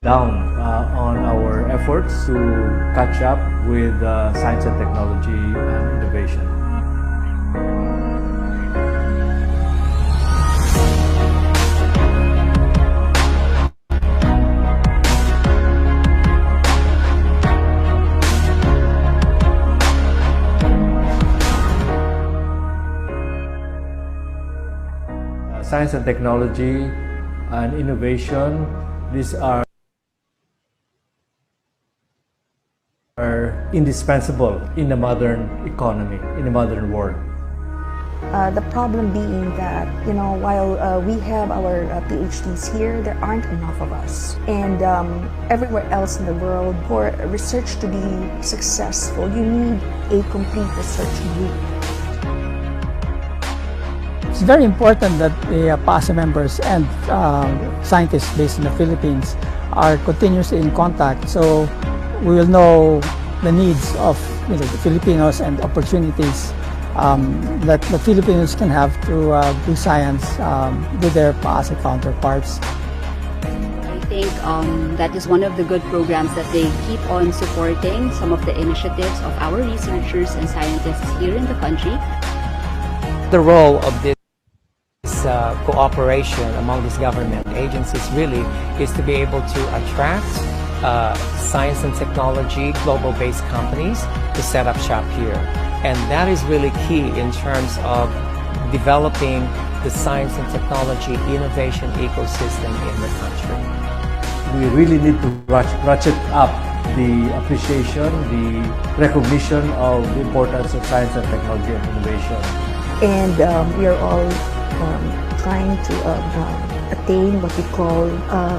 down on our efforts to catch up with science and technology and innovation. Science and technology and innovation, these are indispensable in the modern economy, in the modern world. The problem being that, while we have our PhDs here, there aren't enough of us. And everywhere else in the world, for research to be successful, you need a complete research group. It's very important that the PASA members and scientists based in the Philippines are continuously in contact, so we will know the needs of the Filipinos and opportunities that the Filipinos can have to do science with their PASA counterparts. I think that is one of the good programs that they keep on supporting some of the initiatives of our researchers and scientists here in the country. The role of this cooperation among these government agencies really is to be able to attract science and technology global-based companies to set up shop here. And that is really key in terms of developing the science and technology innovation ecosystem in the country. We really need to ratchet up the appreciation, the recognition of the importance of science and technology and innovation. And we are all trying to attain what we call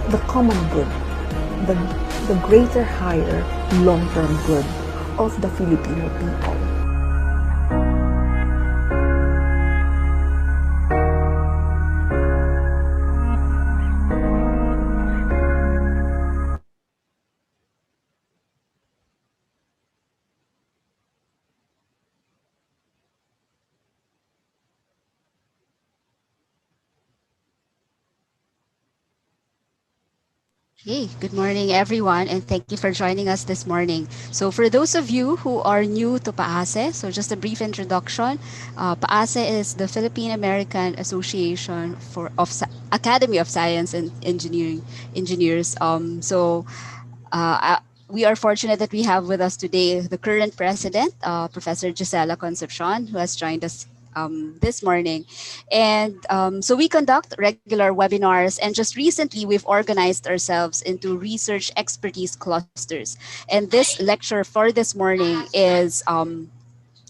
the common good, the greater, higher, long-term good of the Filipino people. Hey, good morning everyone, and thank you for joining us this morning. So for those of you who are new to PAASE, so just a brief introduction, PAASE is the Philippine American Association of Academy of Science and Engineers. We are fortunate that we have with us today the current president, Professor Gisela Concepcion, who has joined us this morning. And so we conduct regular webinars, and just recently we've organized ourselves into research expertise clusters. And this lecture for this morning is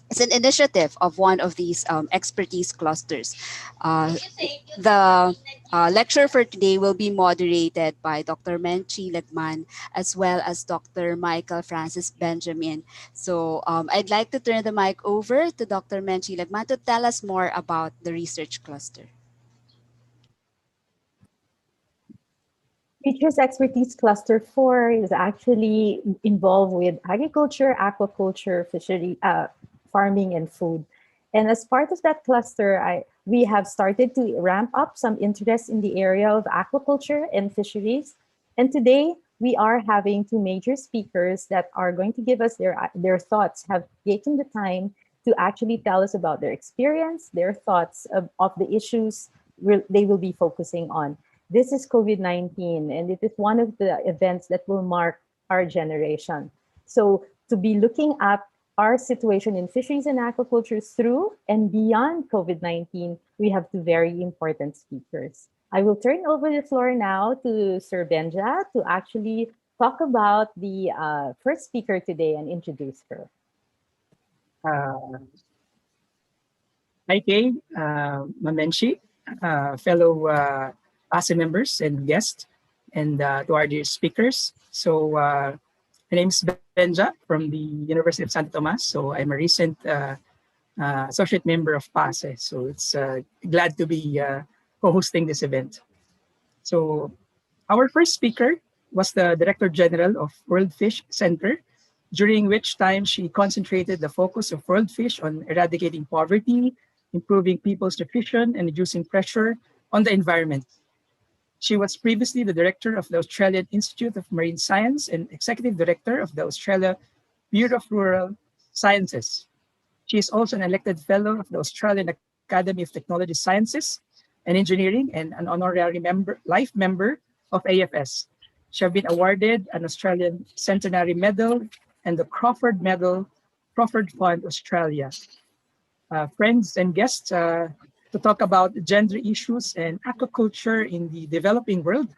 it's an initiative of one of these expertise clusters. The lecture for today will be moderated by Dr. Menchi Legman as well as Dr. Michael Francis Benjamin. So I'd like to turn the mic over to Dr. Menchi Legman to tell us more about the research cluster. Research Expertise Cluster 4 is actually involved with agriculture, aquaculture, fishery, farming, and food. And as part of that cluster, we have started to ramp up some interest in the area of aquaculture and fisheries. And today, we are having two major speakers that are going to give us their thoughts, have taken the time to actually tell us about their experience, their thoughts of the issues they will be focusing on. This is COVID-19, and it is one of the events that will mark our generation. So to be looking at our situation in fisheries and aquaculture through and beyond COVID-19, we have two very important speakers. I will turn over the floor now to Sir Benja to actually talk about the first speaker today and introduce her. Hi, Kay, Mamenshi, fellow PASA members and guests, and to our dear speakers. So my name is Benja from the University of Santo Tomas. So I'm a recent associate member of PASA. So it's glad to be co-hosting this event. So our first speaker was the Director General of World Fish Center, during which time she concentrated the focus of World Fish on eradicating poverty, improving people's nutrition, and reducing pressure on the environment. She was previously the director of the Australian Institute of Marine Science and executive director of the Australia Bureau of Rural Sciences. She is also an elected fellow of the Australian Academy of Technology Sciences and Engineering and an honorary life member of AFS. She has been awarded an Australian Centenary Medal and the Crawford Medal, Crawford Fund Australia. Friends and guests, to talk about gender issues and aquaculture in the developing world,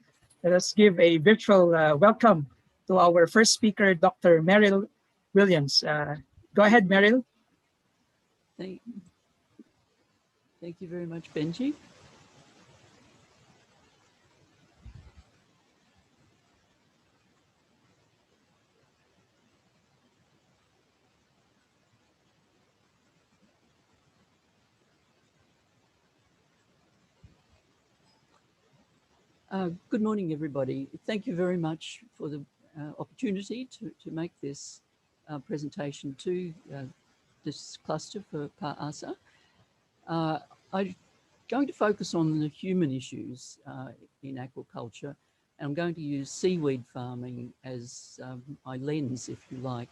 let us give a virtual welcome to our first speaker, Dr. Meryl Williams. Go ahead, Meryl. Thank you very much, Benji. Good morning, everybody. Thank you very much for the opportunity to make this presentation to this cluster for PAASA. I'm going to focus on the human issues in aquaculture, and I'm going to use seaweed farming as my lens, if you like.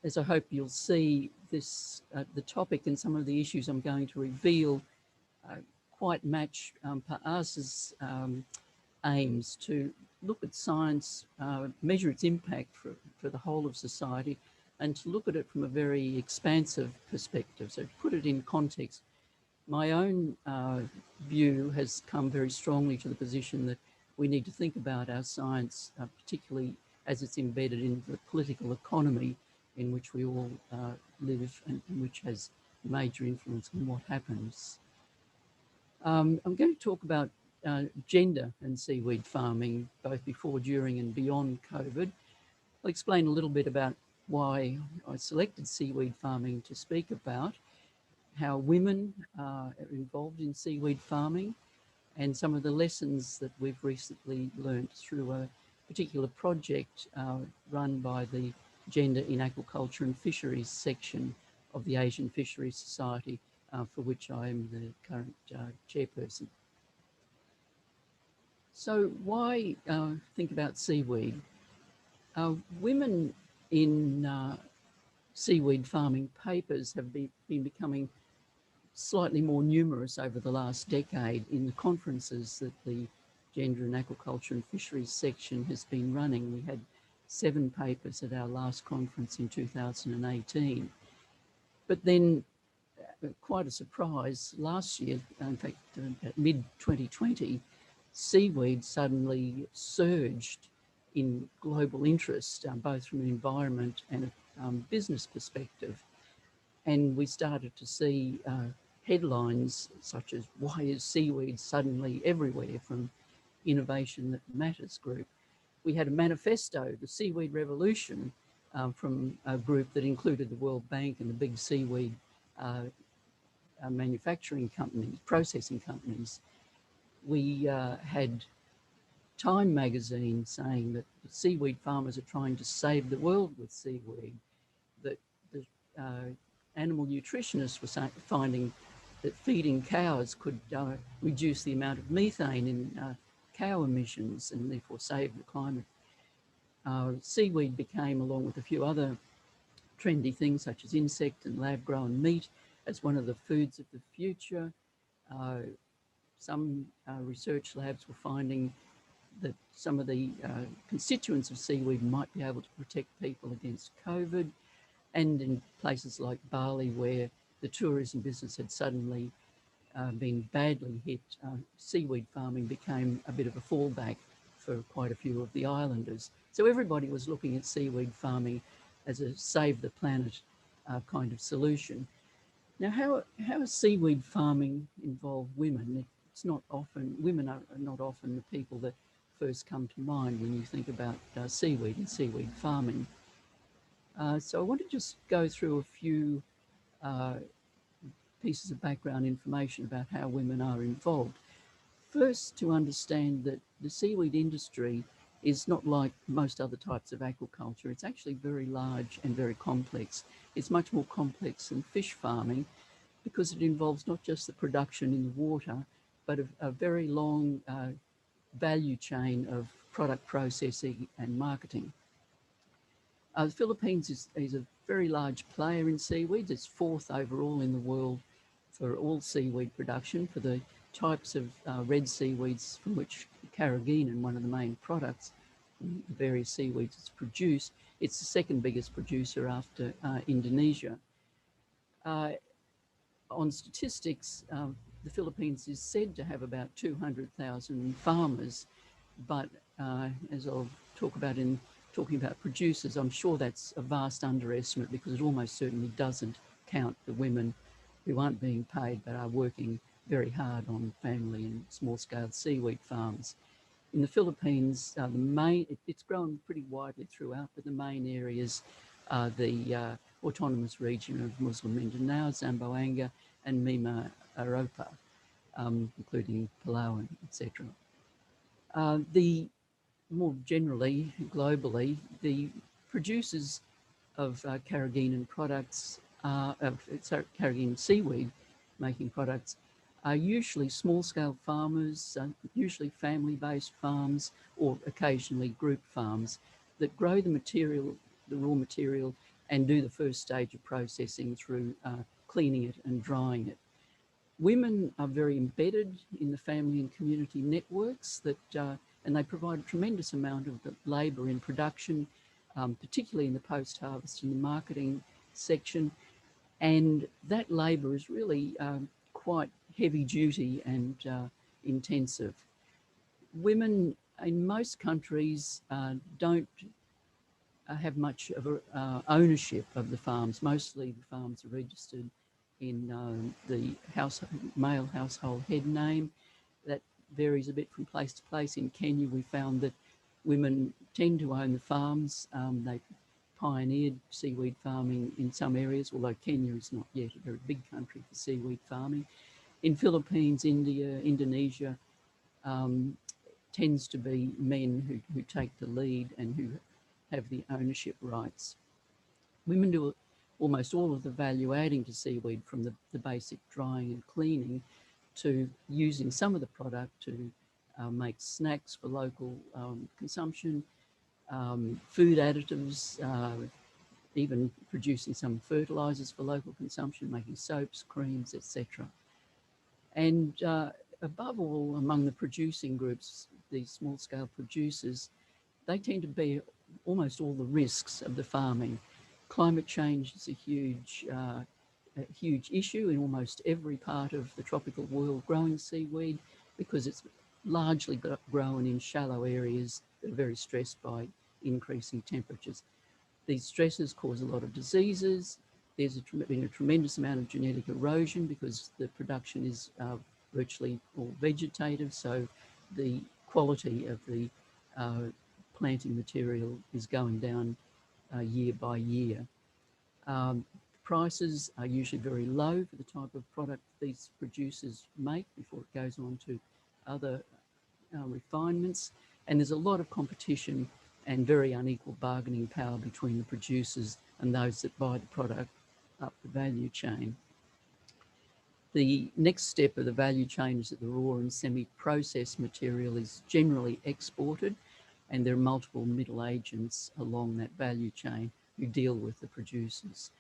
As I hope you'll see, this the topic and some of the issues I'm going to reveal quite match PAASA's aims to look at science, measure its impact for the whole of society, and to look at it from a very expansive perspective. So to put it in context, my own view has come very strongly to the position that we need to think about our science, particularly as it's embedded in the political economy in which we all live and which has major influence on what happens. I'm going to talk about gender and seaweed farming, both before, during and beyond COVID. I'll explain a little bit about why I selected seaweed farming to speak about, how women are involved in seaweed farming, and some of the lessons that we've recently learned through a particular project run by the Gender in Aquaculture and Fisheries section of the Asian Fisheries Society, for which I am the current chairperson. So why think about seaweed? Women in seaweed farming papers have been becoming slightly more numerous over the last decade in the conferences that the Gender in Aquaculture and Fisheries section has been running. We had 7 papers at our last conference in 2018. But then, quite a surprise, last year, in fact, at mid-2020, seaweed suddenly surged in global interest, both from an environment and a business perspective. And we started to see headlines such as, "Why is seaweed suddenly everywhere?" from Innovation That Matters group. We had a manifesto, the Seaweed Revolution, from a group that included the World Bank and the big seaweed manufacturing companies, processing companies. We had Time magazine saying that the seaweed farmers are trying to save the world with seaweed, that the animal nutritionists were finding that feeding cows could reduce the amount of methane in cow emissions and therefore save the climate. Seaweed became, along with a few other trendy things such as insect and lab-grown meat, as one of the foods of the future. Some research labs were finding that some of the constituents of seaweed might be able to protect people against COVID. And in places like Bali, where the tourism business had suddenly been badly hit, seaweed farming became a bit of a fallback for quite a few of the islanders. So everybody was looking at seaweed farming as a save the planet kind of solution. Now, how has seaweed farming involved women? It's not often, women are not often the people that first come to mind when you think about seaweed and seaweed farming. So I want to just go through a few pieces of background information about how women are involved. First, to understand that the seaweed industry is not like most other types of aquaculture. It's actually very large and very complex. It's much more complex than fish farming because it involves not just the production in the water, but a very long value chain of product processing and marketing. The Philippines is a very large player in seaweeds. It's fourth overall in the world for all seaweed production. For the types of red seaweeds from which carrageenan, one of the main products, the various seaweeds it's produced, it's the second biggest producer after Indonesia. On statistics, the Philippines is said to have about 200,000 farmers, but as I'll talk about in talking about producers, I'm sure that's a vast underestimate because it almost certainly doesn't count the women who aren't being paid but are working very hard on family and small-scale seaweed farms. In the Philippines, it's grown pretty widely throughout, but the main areas are the autonomous region of Muslim Mindanao, Zamboanga, and Mima Aropa, including Palawan, etc. More generally, globally, the producers of carrageenan products, carrageenan seaweed making products, are usually small-scale farmers, usually family-based farms, or occasionally group farms that grow the material, the raw material, and do the first stage of processing through cleaning it and drying it. Women are very embedded in the family and community networks that, and they provide a tremendous amount of the labour in production, particularly in the post-harvest and the marketing section. And that labour is really quite heavy duty and intensive. Women in most countries don't have much of a ownership of the farms. Mostly the farms are registered in the male household head name. That varies a bit from place to place. In Kenya, we found that women tend to own the farms. They pioneered seaweed farming in some areas, although Kenya is not yet a very big country for seaweed farming. In Philippines, India, Indonesia, tends to be men who take the lead and who have the ownership rights. Women do almost all of the value adding to seaweed, from the basic drying and cleaning to using some of the product to make snacks for local consumption, food additives, even producing some fertilizers for local consumption, making soaps, creams, etc. And above all, among the producing groups, these small-scale producers, they tend to bear almost all the risks of the farming. Climate change is a huge issue in almost every part of the tropical world growing seaweed, because it's largely grown in shallow areas that are very stressed by increasing temperatures. These stresses cause a lot of diseases. There's been a tremendous amount of genetic erosion because the production is virtually all vegetative, so the quality of the planting material is going down year by year. Prices are usually very low for the type of product these producers make before it goes on to other refinements, and there's a lot of competition and very unequal bargaining power between the producers and those that buy the product up the value chain. The next step of the value chain is that the raw and semi-processed material is generally exported, and there are multiple middle agents along that value chain who deal with the producers.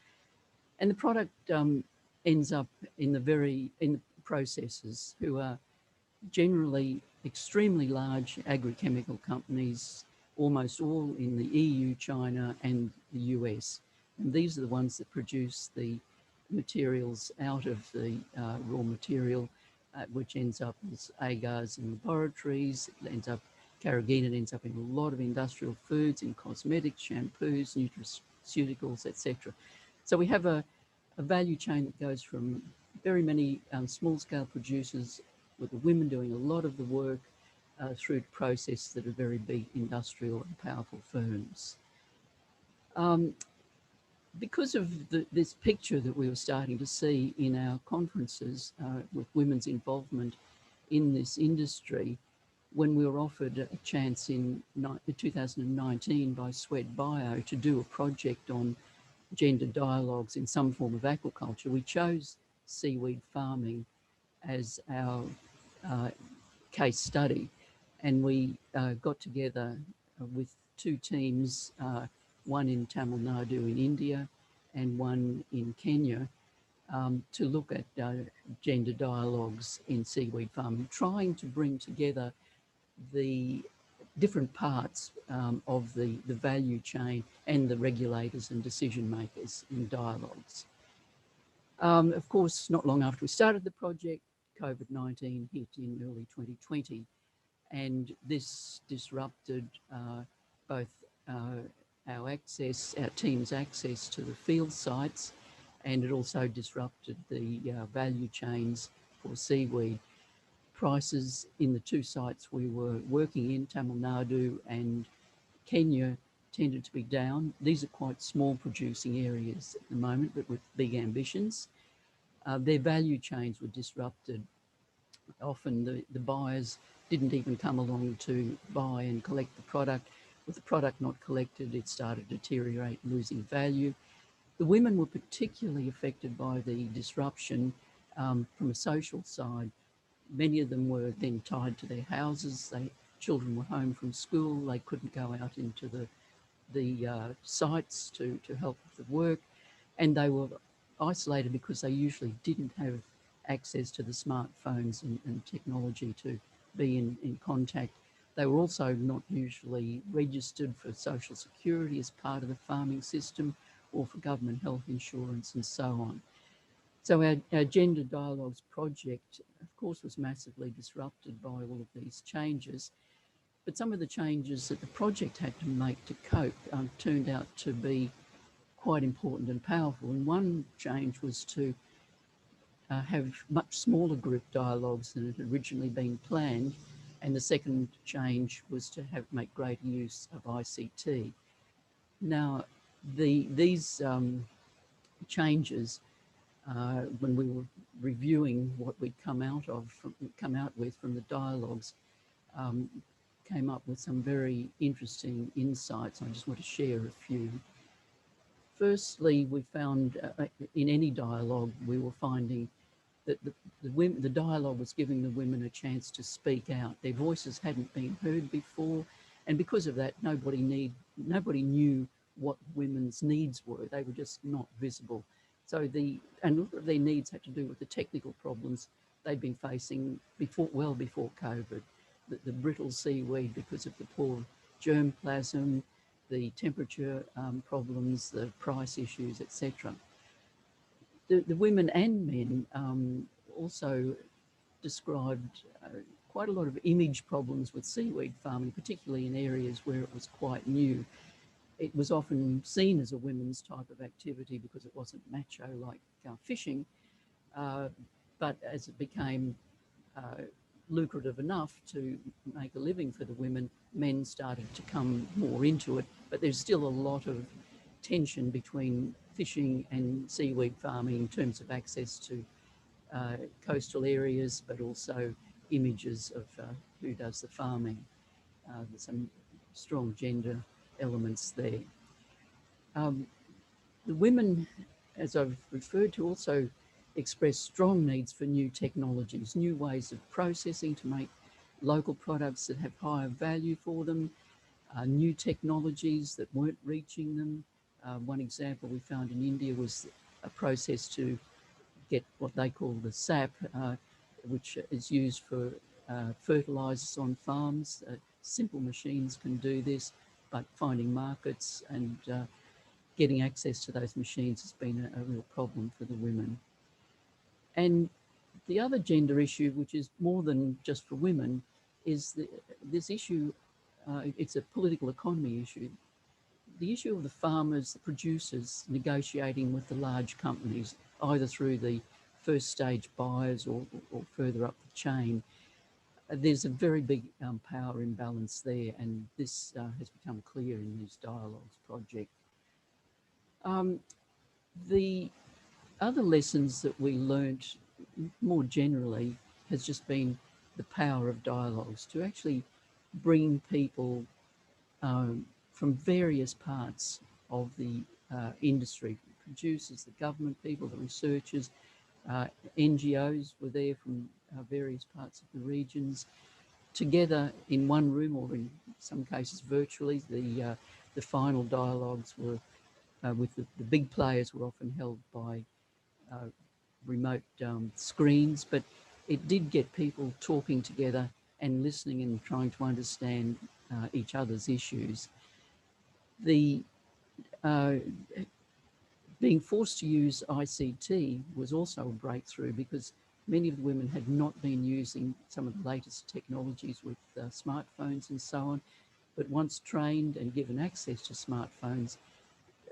And the product ends up in the processors, who are generally extremely large agrochemical companies, almost all in the EU, China, and the US. And these are the ones that produce the materials out of the raw material, which ends up as agars in laboratories. It ends up, carrageenan ends up in a lot of industrial foods, in cosmetics, shampoos, nutraceuticals, etc. So we have a value chain that goes from very many small-scale producers, with the women doing a lot of the work, through to processes that are very big industrial and powerful firms. Because of this picture that we were starting to see in our conferences with women's involvement in this industry, when we were offered a chance in 2019 by Swed Bio to do a project on gender dialogues in some form of aquaculture, we chose seaweed farming as our case study, and we got together with two teams, one in Tamil Nadu in India and one in Kenya, to look at gender dialogues in seaweed farming, trying to bring together the different parts of the value chain and the regulators and decision makers in dialogues. Of course, not long after we started the project, COVID-19 hit in early 2020, and this disrupted both our team's access to the field sites, and it also disrupted the value chains for seaweed. Prices in the two sites we were working in, Tamil Nadu and Kenya, tended to be down. These are quite small producing areas at the moment, but with big ambitions. Their value chains were disrupted. Often the buyers didn't even come along to buy and collect the product. With the product not collected, it started to deteriorate, losing value. The women were particularly affected by the disruption from a social side. Many of them were then tied to their houses. Children were home from school. They couldn't go out into the sites to help with the work, and they were isolated because they usually didn't have access to the smartphones and technology to be in contact. They were also not usually registered for social security as part of the farming system or for government health insurance and so on. So our Gender Dialogues project, of course, was massively disrupted by all of these changes, but some of the changes that the project had to make to cope turned out to be quite important and powerful. And one change was to have much smaller group dialogues than had originally been planned. And the second change was to make greater use of ICT. Now, these changes, when we were reviewing what we'd come out with from the dialogues, came up with some very interesting insights. I just want to share a few. Firstly, we found in any dialogue, we were finding that the dialogue was giving the women a chance to speak out. Their voices hadn't been heard before, and because of that, nobody knew what women's needs were. They were just not visible. So and a lot of their needs had to do with the technical problems they'd been facing well before COVID. The brittle seaweed because of the poor germplasm, the temperature problems, the price issues, etc. The women and men also described quite a lot of image problems with seaweed farming, particularly in areas where it was quite new. It was often seen as a women's type of activity because it wasn't macho like fishing, but as it became lucrative enough to make a living for the women, men started to come more into it. But there's still a lot of tension between fishing and seaweed farming in terms of access to coastal areas, but also images of who does the farming. There's some strong gender elements there. The women, as I've referred to, also express strong needs for new technologies, new ways of processing to make local products that have higher value for them, new technologies that weren't reaching them. One example we found in India was a process to get what they call the sap, which is used for fertilizers on farms. Simple machines can do this, but finding markets and getting access to those machines has been a real problem for the women. And the other gender issue, which is more than just for women, is this issue, it's a political economy issue. The issue of the farmers, the producers negotiating with the large companies, either through the first stage buyers or further up the chain. There's a very big power imbalance there, and this has become clear in these dialogues project. The other lessons that we learnt more generally has just been the power of dialogues to actually bring people from various parts of the industry, producers, the government people, the researchers, NGOs were there from various parts of the regions, together in one room, or in some cases virtually. The final dialogues were with the big players were often held by remote screens, but it did get people talking together and listening and trying to understand each other's issues. The being forced to use ICT was also a breakthrough, because many of the women had not been using some of the latest technologies with smartphones and so on, but once trained and given access to smartphones,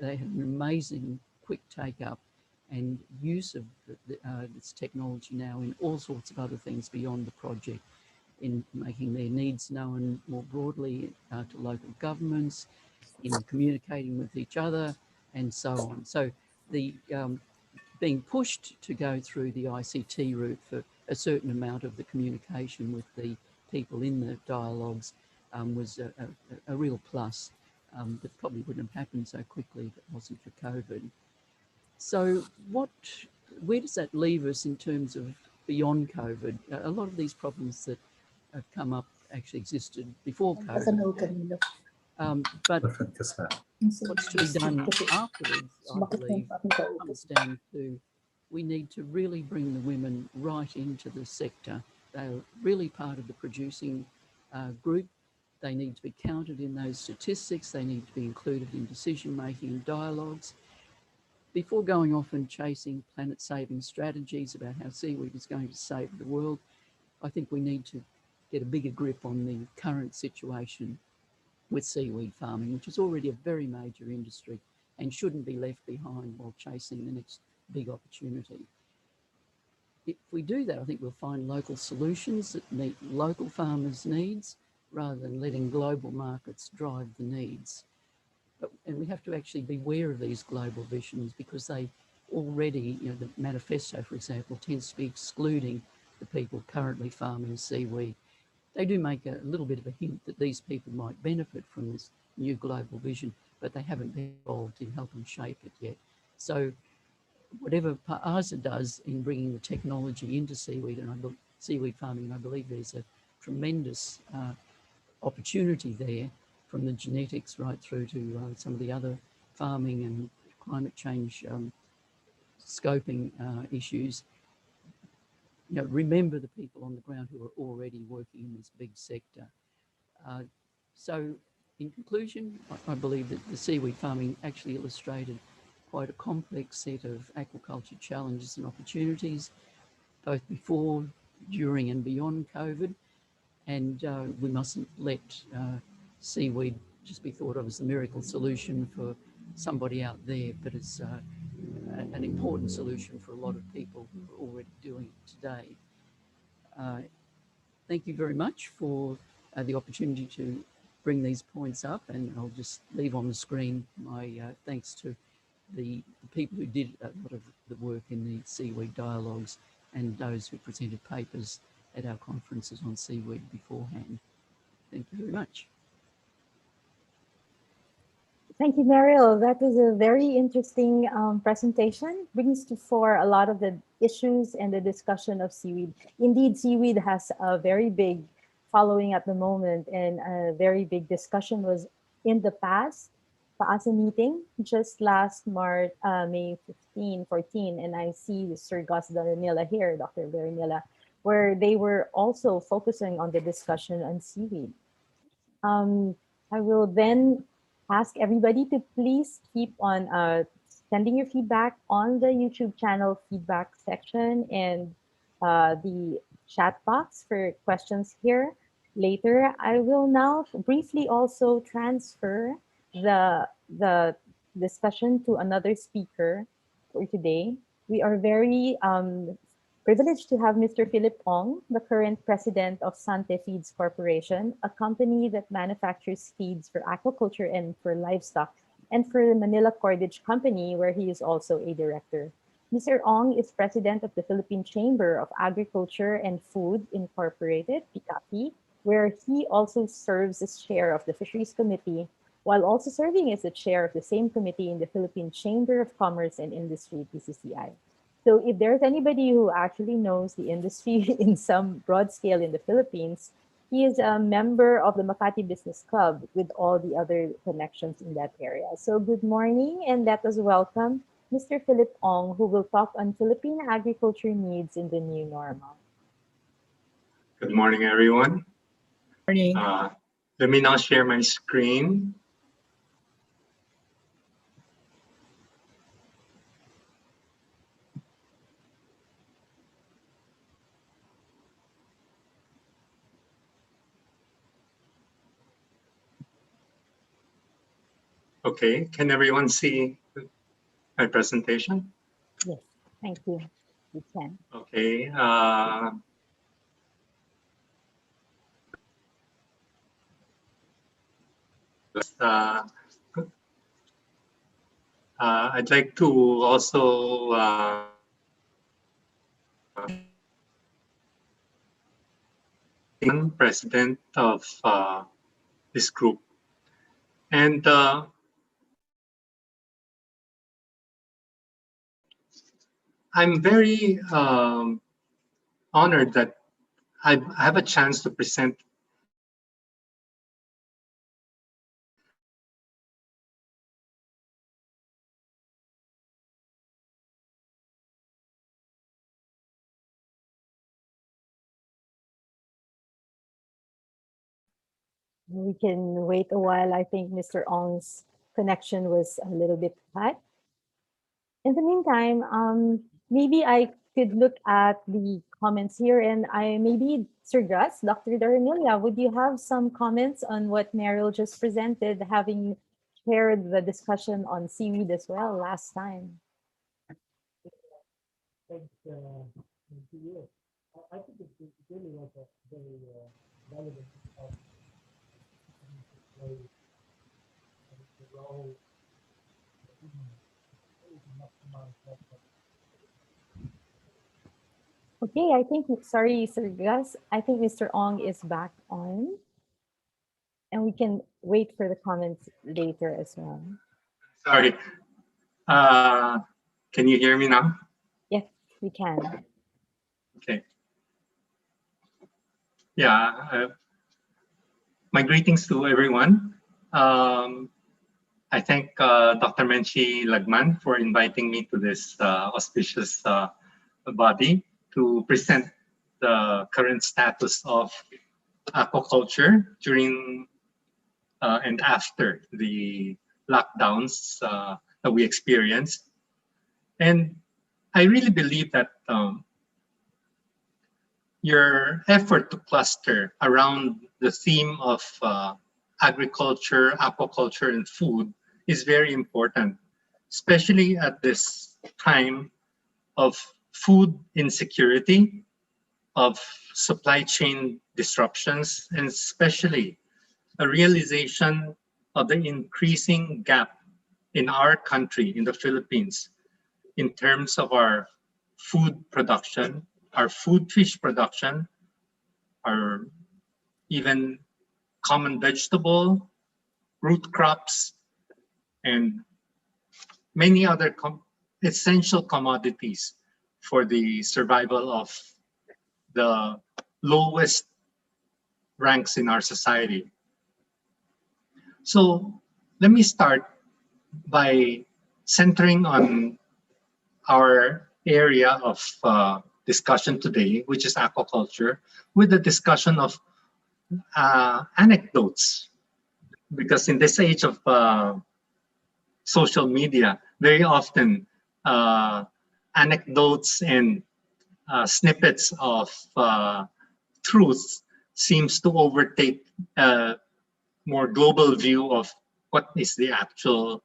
they had an amazing quick take-up and use of this technology now in all sorts of other things beyond the project, in making their needs known more broadly to local governments, in communicating with each other, and so on. So the being pushed to go through the ICT route for a certain amount of the communication with the people in the dialogues was a real plus that probably wouldn't have happened so quickly if it wasn't for COVID. So where does that leave us in terms of beyond COVID? A lot of these problems that have come up actually existed before COVID. But what's to be done afterwards, I believe, comes down to we need to really bring the women right into the sector. They're really part of the producing group. They need to be counted in those statistics. They need to be included in decision-making and dialogues. Before going off and chasing planet-saving strategies about how seaweed is going to save the world, I think we need to get a bigger grip on the current situation with seaweed farming, which is already a very major industry and shouldn't be left behind while chasing the next big opportunity. If we do that, I think we'll find local solutions that meet local farmers' needs rather than letting global markets drive the needs. And we have to actually be aware of these global visions, because they already, the manifesto, for example, tends to be excluding the people currently farming seaweed. They do make a little bit of a hint that these people might benefit from this new global vision, but they haven't been involved in helping shape it yet. So whatever PAASA does in bringing the technology into seaweed and seaweed farming, and I believe there's a tremendous opportunity there, from the genetics right through to some of the other farming and climate change scoping issues. Remember the people on the ground who are already working in this big sector. So in conclusion, I believe that the seaweed farming actually illustrated quite a complex set of aquaculture challenges and opportunities, both before, during and beyond COVID. And we mustn't let seaweed just be thought of as the miracle solution for somebody out there, but it's an important solution for a lot of people who are already doing it today. Thank you very much for the opportunity to bring these points up, and I'll just leave on the screen my thanks to the people who did a lot of the work in the seaweed dialogues and those who presented papers at our conferences on seaweed beforehand. Thank you very much. Thank you, Meryl. That was a very interesting presentation. Brings to fore a lot of the issues and the discussion of seaweed. Indeed, seaweed has a very big following at the moment, and a very big discussion was in the past PAASA meeting just last March, May 15, 14, and I see Sir Gus Daranilla here, Dr. Daranilla, where they were also focusing on the discussion on seaweed. I will then ask everybody to please keep on sending your feedback on the YouTube channel feedback section and the chat box for questions here later. I will now briefly also transfer the discussion to another speaker for today. We are very privileged to have Mr. Philip Ong, the current president of Sante Feeds Corporation, a company that manufactures feeds for aquaculture and for livestock, and for the Manila Cordage Company, where he is also a director. Mr. Ong is president of the Philippine Chamber of Agriculture and Food Incorporated, PCAFI, where he also serves as chair of the Fisheries Committee, while also serving as the chair of the same committee in the Philippine Chamber of Commerce and Industry, PCCI. So if there's anybody who actually knows the industry in some broad scale in the Philippines, he is a member of the Makati Business Club with all the other connections in that area. So good morning, and let us welcome Mr. Philip Ong, who will talk on Philippine agriculture needs in the new normal. Good morning, everyone. Morning. Let me now share my screen. Okay, can everyone see my presentation? Yes, thank you. You can. Okay. I'd like to also president of this group, and I'm very honored that I have a chance to present We can wait a while. I think Mr. Ong's connection was a little bit cut. In the meantime, maybe I could look at the comments here, and maybe Sir Gus, Dr. Daramilia, would you have some comments on what Meryl just presented, having shared the discussion on seaweed as well last time? Thanks to you. I think it really was a very relevant role. Okay, I think, sorry, Sir Gus, I think Mr. Ong is back on, and we can wait for the comments later as well. Sorry. Can you hear me now? Yes, we can. Okay. Yeah. My greetings to everyone. I thank Dr. Menchi Lagman for inviting me to this auspicious body to present the current status of aquaculture during and after the lockdowns that we experienced. And I really believe that your effort to cluster around the theme of agriculture, aquaculture, and food is very important, especially at this time of food insecurity, of supply chain disruptions, and especially a realization of the increasing gap in our country, in the Philippines, in terms of our food production, our food fish production, our even common vegetable, root crops, and many other essential commodities for the survival of the lowest ranks in our society. So let me start by centering on our area of discussion today, which is aquaculture, with the discussion of anecdotes. Because in this age of social media, very often anecdotes and snippets of truth seems to overtake a more global view of what is the actual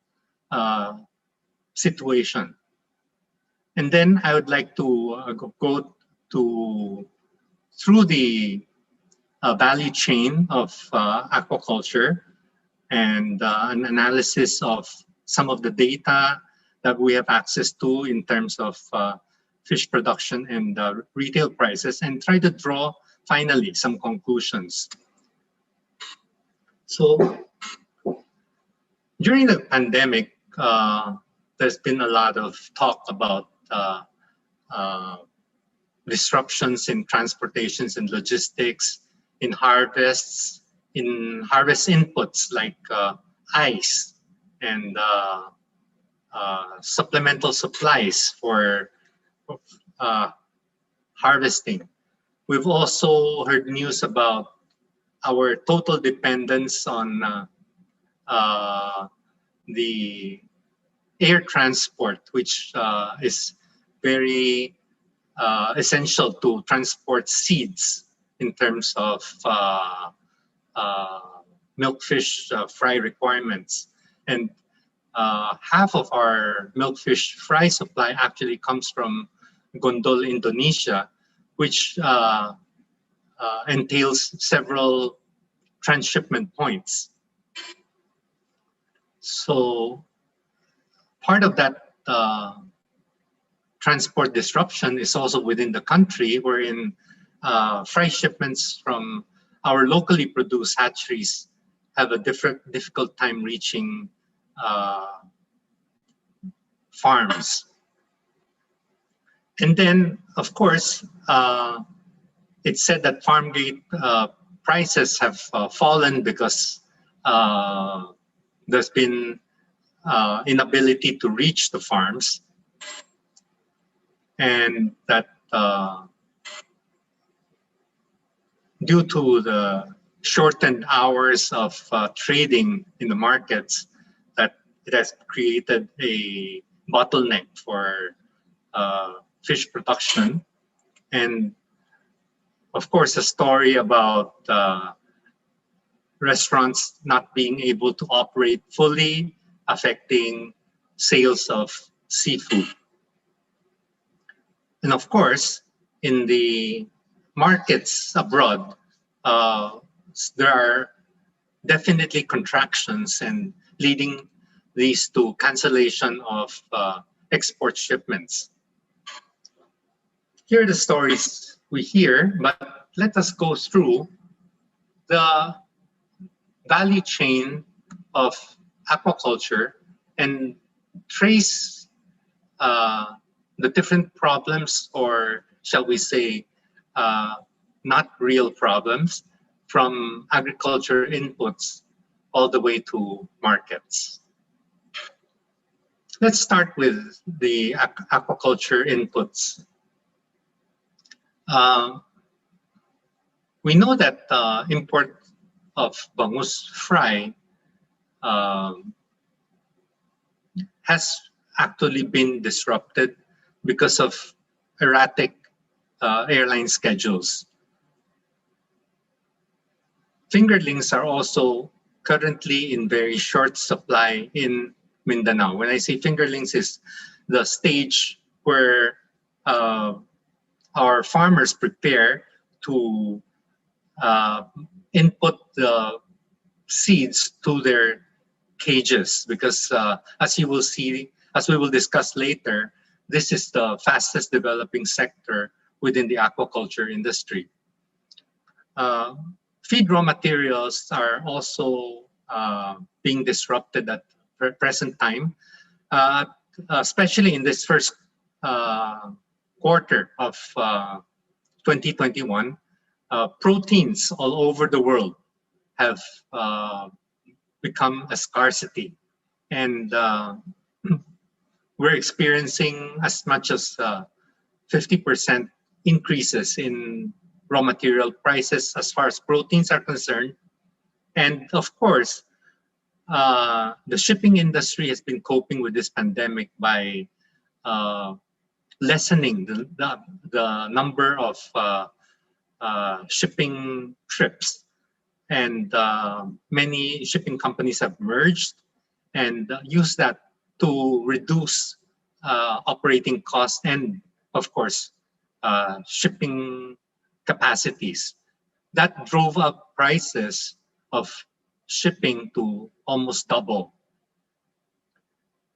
situation. And then I would like to go through the value chain of aquaculture and an analysis of some of the data that we have access to in terms of fish production and retail prices, and try to draw finally some conclusions. So during the pandemic, there's been a lot of talk about disruptions in transportations and logistics, in harvests, in harvest inputs like ice and supplemental supplies for harvesting. We've also heard news about our total dependence on the air transport, which is very essential to transport seeds in terms of milkfish fry requirements. And half of our milkfish fry supply actually comes from Gondol, Indonesia, which entails several transshipment points. So part of that transport disruption is also within the country, wherein fry shipments from our locally produced hatcheries have a difficult time reaching farms. And then, of course, it's said that farm gate prices have fallen because there's been inability to reach the farms, and that due to the shortened hours of trading in the markets, that it has created a bottleneck for fish production. And of course, a story about restaurants not being able to operate fully, affecting sales of seafood. And of course, in the markets abroad, there are definitely contractions and leading these to cancellation of export shipments. Here are the stories we hear, but let us go through the value chain of aquaculture and trace the different problems, or shall we say, not real problems, from agriculture inputs all the way to markets. Let's start with the aquaculture inputs. We know that import of bangus fry has actually been disrupted because of erratic airline schedules. Fingerlings are also currently in very short supply in Mindanao. When I say fingerlings, is the stage where our farmers prepare to input the seeds to their cages, because as you will see, as we will discuss later, this is the fastest developing sector within the aquaculture industry. Feed raw materials are also being disrupted at present time, especially in this first quarter of 2021. Proteins all over the world have become a scarcity, and we're experiencing as much as 50% increases in raw material prices as far as proteins are concerned. And of course, the shipping industry has been coping with this pandemic by lessening the number of shipping trips. And many shipping companies have merged and used that to reduce operating costs and, of course, shipping capacities. That drove up prices of shipping to almost double.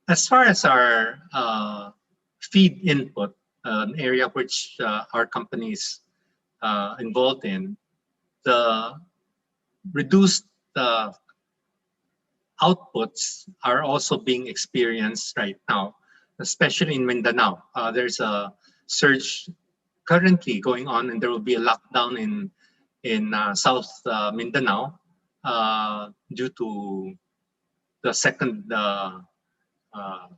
As far as our feed input, an area which our company is involved in, the reduced outputs are also being experienced right now, especially in Mindanao. There's a surge currently going on, and there will be a lockdown in South Mindanao due to the second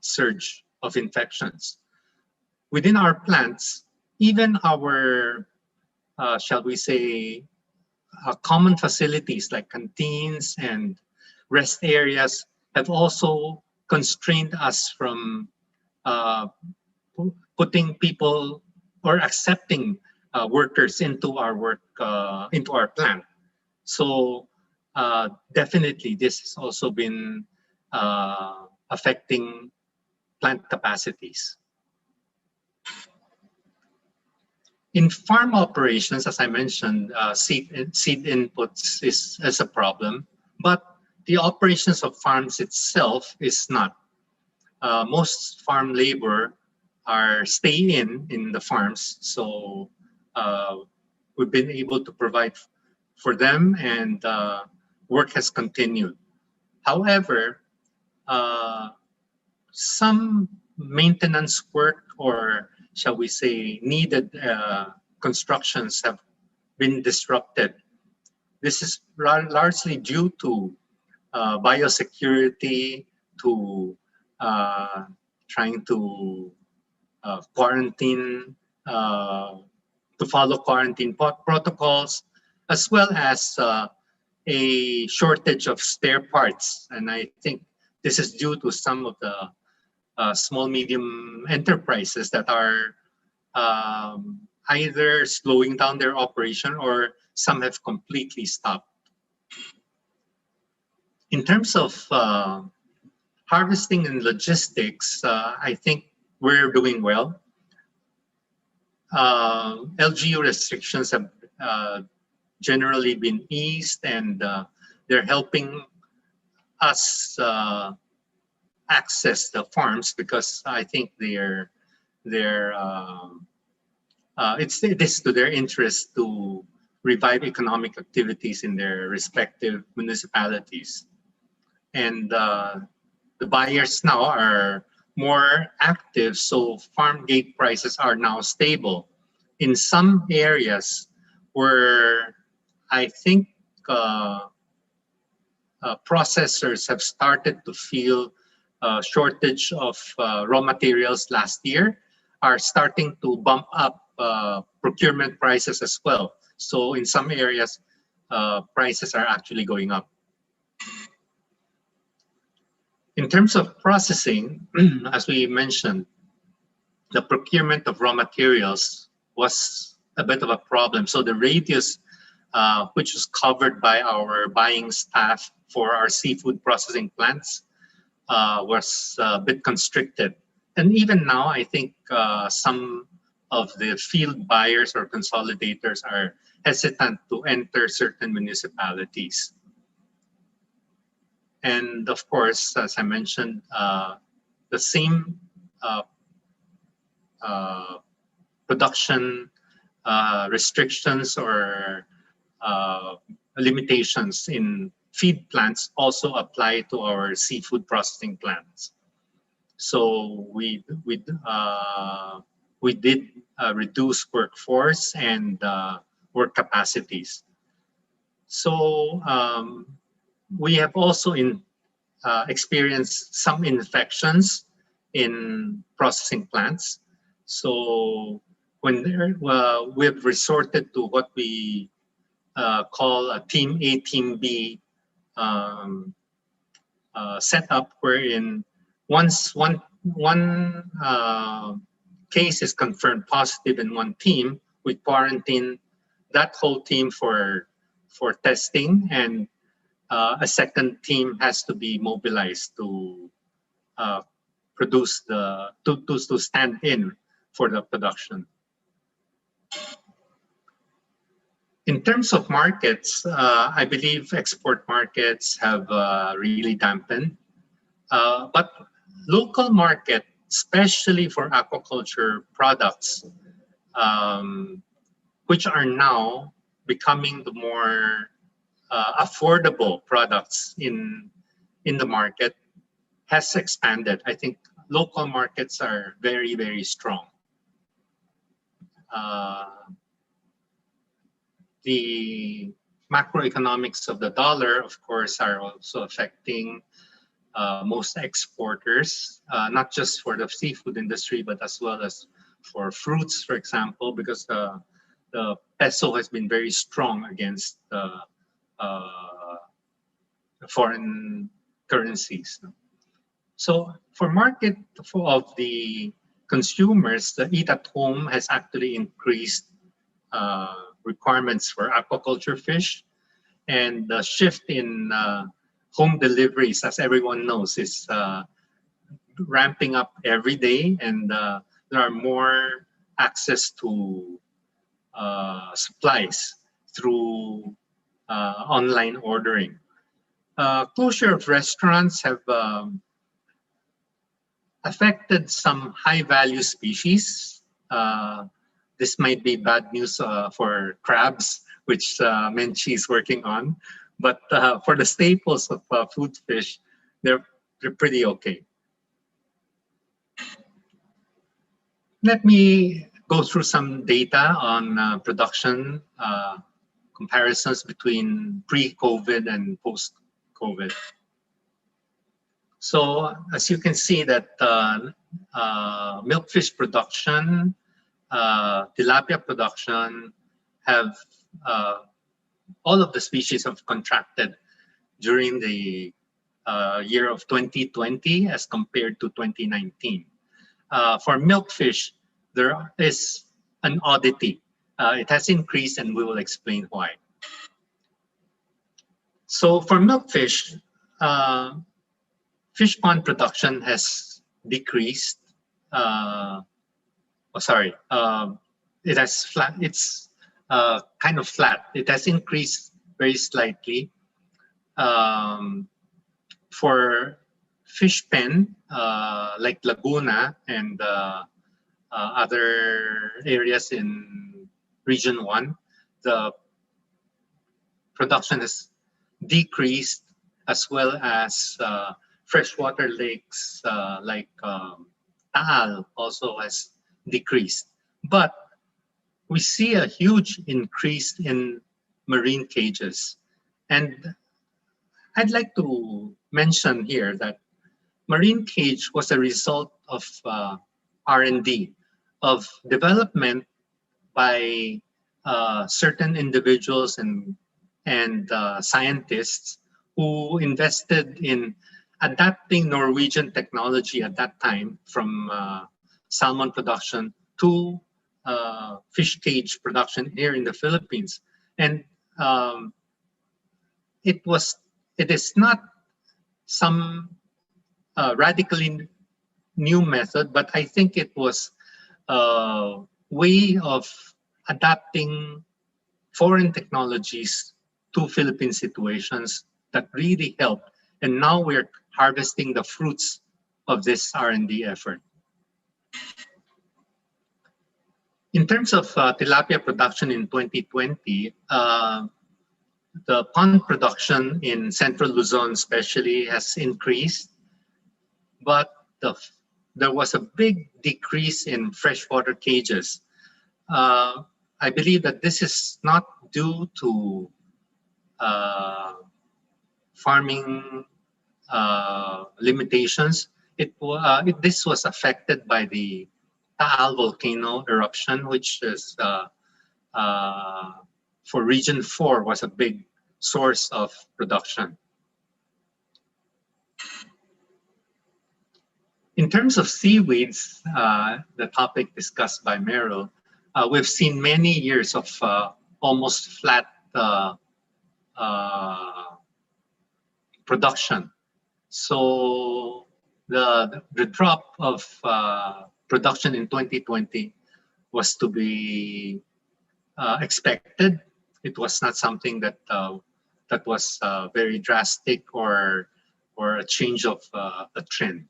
surge of infections. Within our plants, even our, shall we say, common facilities like canteens and rest areas have also constrained us from putting people or accepting workers into our into our plant. So definitely this has also been affecting plant capacities. In farm operations, as I mentioned, seed inputs is a problem, but the operations of farms itself is not. Most farm labor are stay in the farms, so we've been able to provide for them, and work has continued. However, some maintenance work, or shall we say needed constructions, have been disrupted. This is largely due to biosecurity, to trying to quarantine, to follow quarantine protocols, as well as a shortage of spare parts. And I think this is due to some of the small, medium enterprises that are either slowing down their operation, or some have completely stopped. In terms of harvesting and logistics, I think we're doing well. LGU restrictions have generally been eased, and they're helping us access the farms, because I think it's to their interest to revive economic activities in their respective municipalities. And the buyers now are more active, so farm gate prices are now stable. In some areas where I think processors have started to feel a shortage of raw materials last year, are starting to bump up procurement prices as well. So in some areas, prices are actually going up. In terms of processing, as we mentioned, the procurement of raw materials was a bit of a problem. So the radius, which was covered by our buying staff for our seafood processing plants, was a bit constricted. And even now, I think some of the field buyers or consolidators are hesitant to enter certain municipalities. And of course, as I mentioned, the same production restrictions or limitations in feed plants also apply to our seafood processing plants. So we did reduce workforce and work capacities. So we have also experienced some infections in processing plants. So when we've resorted to what we call a Team A, Team B setup, wherein once one case is confirmed positive in one team, we quarantine that whole team for testing, and a second team has to be mobilized to produce to stand in for the production. In terms of markets, I believe export markets have really dampened, but local market, especially for aquaculture products, which are now becoming the more affordable products in the market, has expanded. I think local markets are very, very strong. the macroeconomics of the dollar, of course, are also affecting most exporters, not just for the seafood industry, but as well as for fruits, for example, because the peso has been very strong against foreign currencies. So for market of the consumers, the eat at home has actually increased requirements for aquaculture fish, and the shift in home deliveries, as everyone knows, is ramping up every day, and there are more access to supplies through online ordering. Closure of restaurants have affected some high-value species. This might be bad news for crabs, which Menchi is working on. But for the staples of food fish, they're pretty okay. Let me go through some data on production comparisons between pre-COVID and post-COVID. So as you can see that milkfish production, tilapia production have all of the species have contracted during the year of 2020 as compared to 2019. For milkfish, there is an oddity. It has increased, and we will explain why. So for milkfish, fish pond production has decreased. It has flat. It's kind of flat. It has increased very slightly. For fish pen, like Laguna and other areas in Region 1, the production has decreased, as well as freshwater lakes like Taal also has decreased. But we see a huge increase in marine cages. And I'd like to mention here that marine cage was a result of R&D, of development by certain individuals and scientists who invested in adapting Norwegian technology at that time from salmon production to fish cage production here in the Philippines. And it is not some radically new method, but I think it was a way of adapting foreign technologies to Philippine situations that really helped. And now we're harvesting the fruits of this R&D effort. In terms of tilapia production in 2020, the pond production in Central Luzon especially has increased, but there was a big decrease in freshwater cages. I believe that this is not due to farming limitations. This was affected by the Taal volcano eruption, which is for Region 4 was a big source of production. In terms of seaweeds, the topic discussed by Meryl, we've seen many years of almost flat production. So the drop of production in 2020 was to be expected. It was not something that that was very drastic or a change of a trend.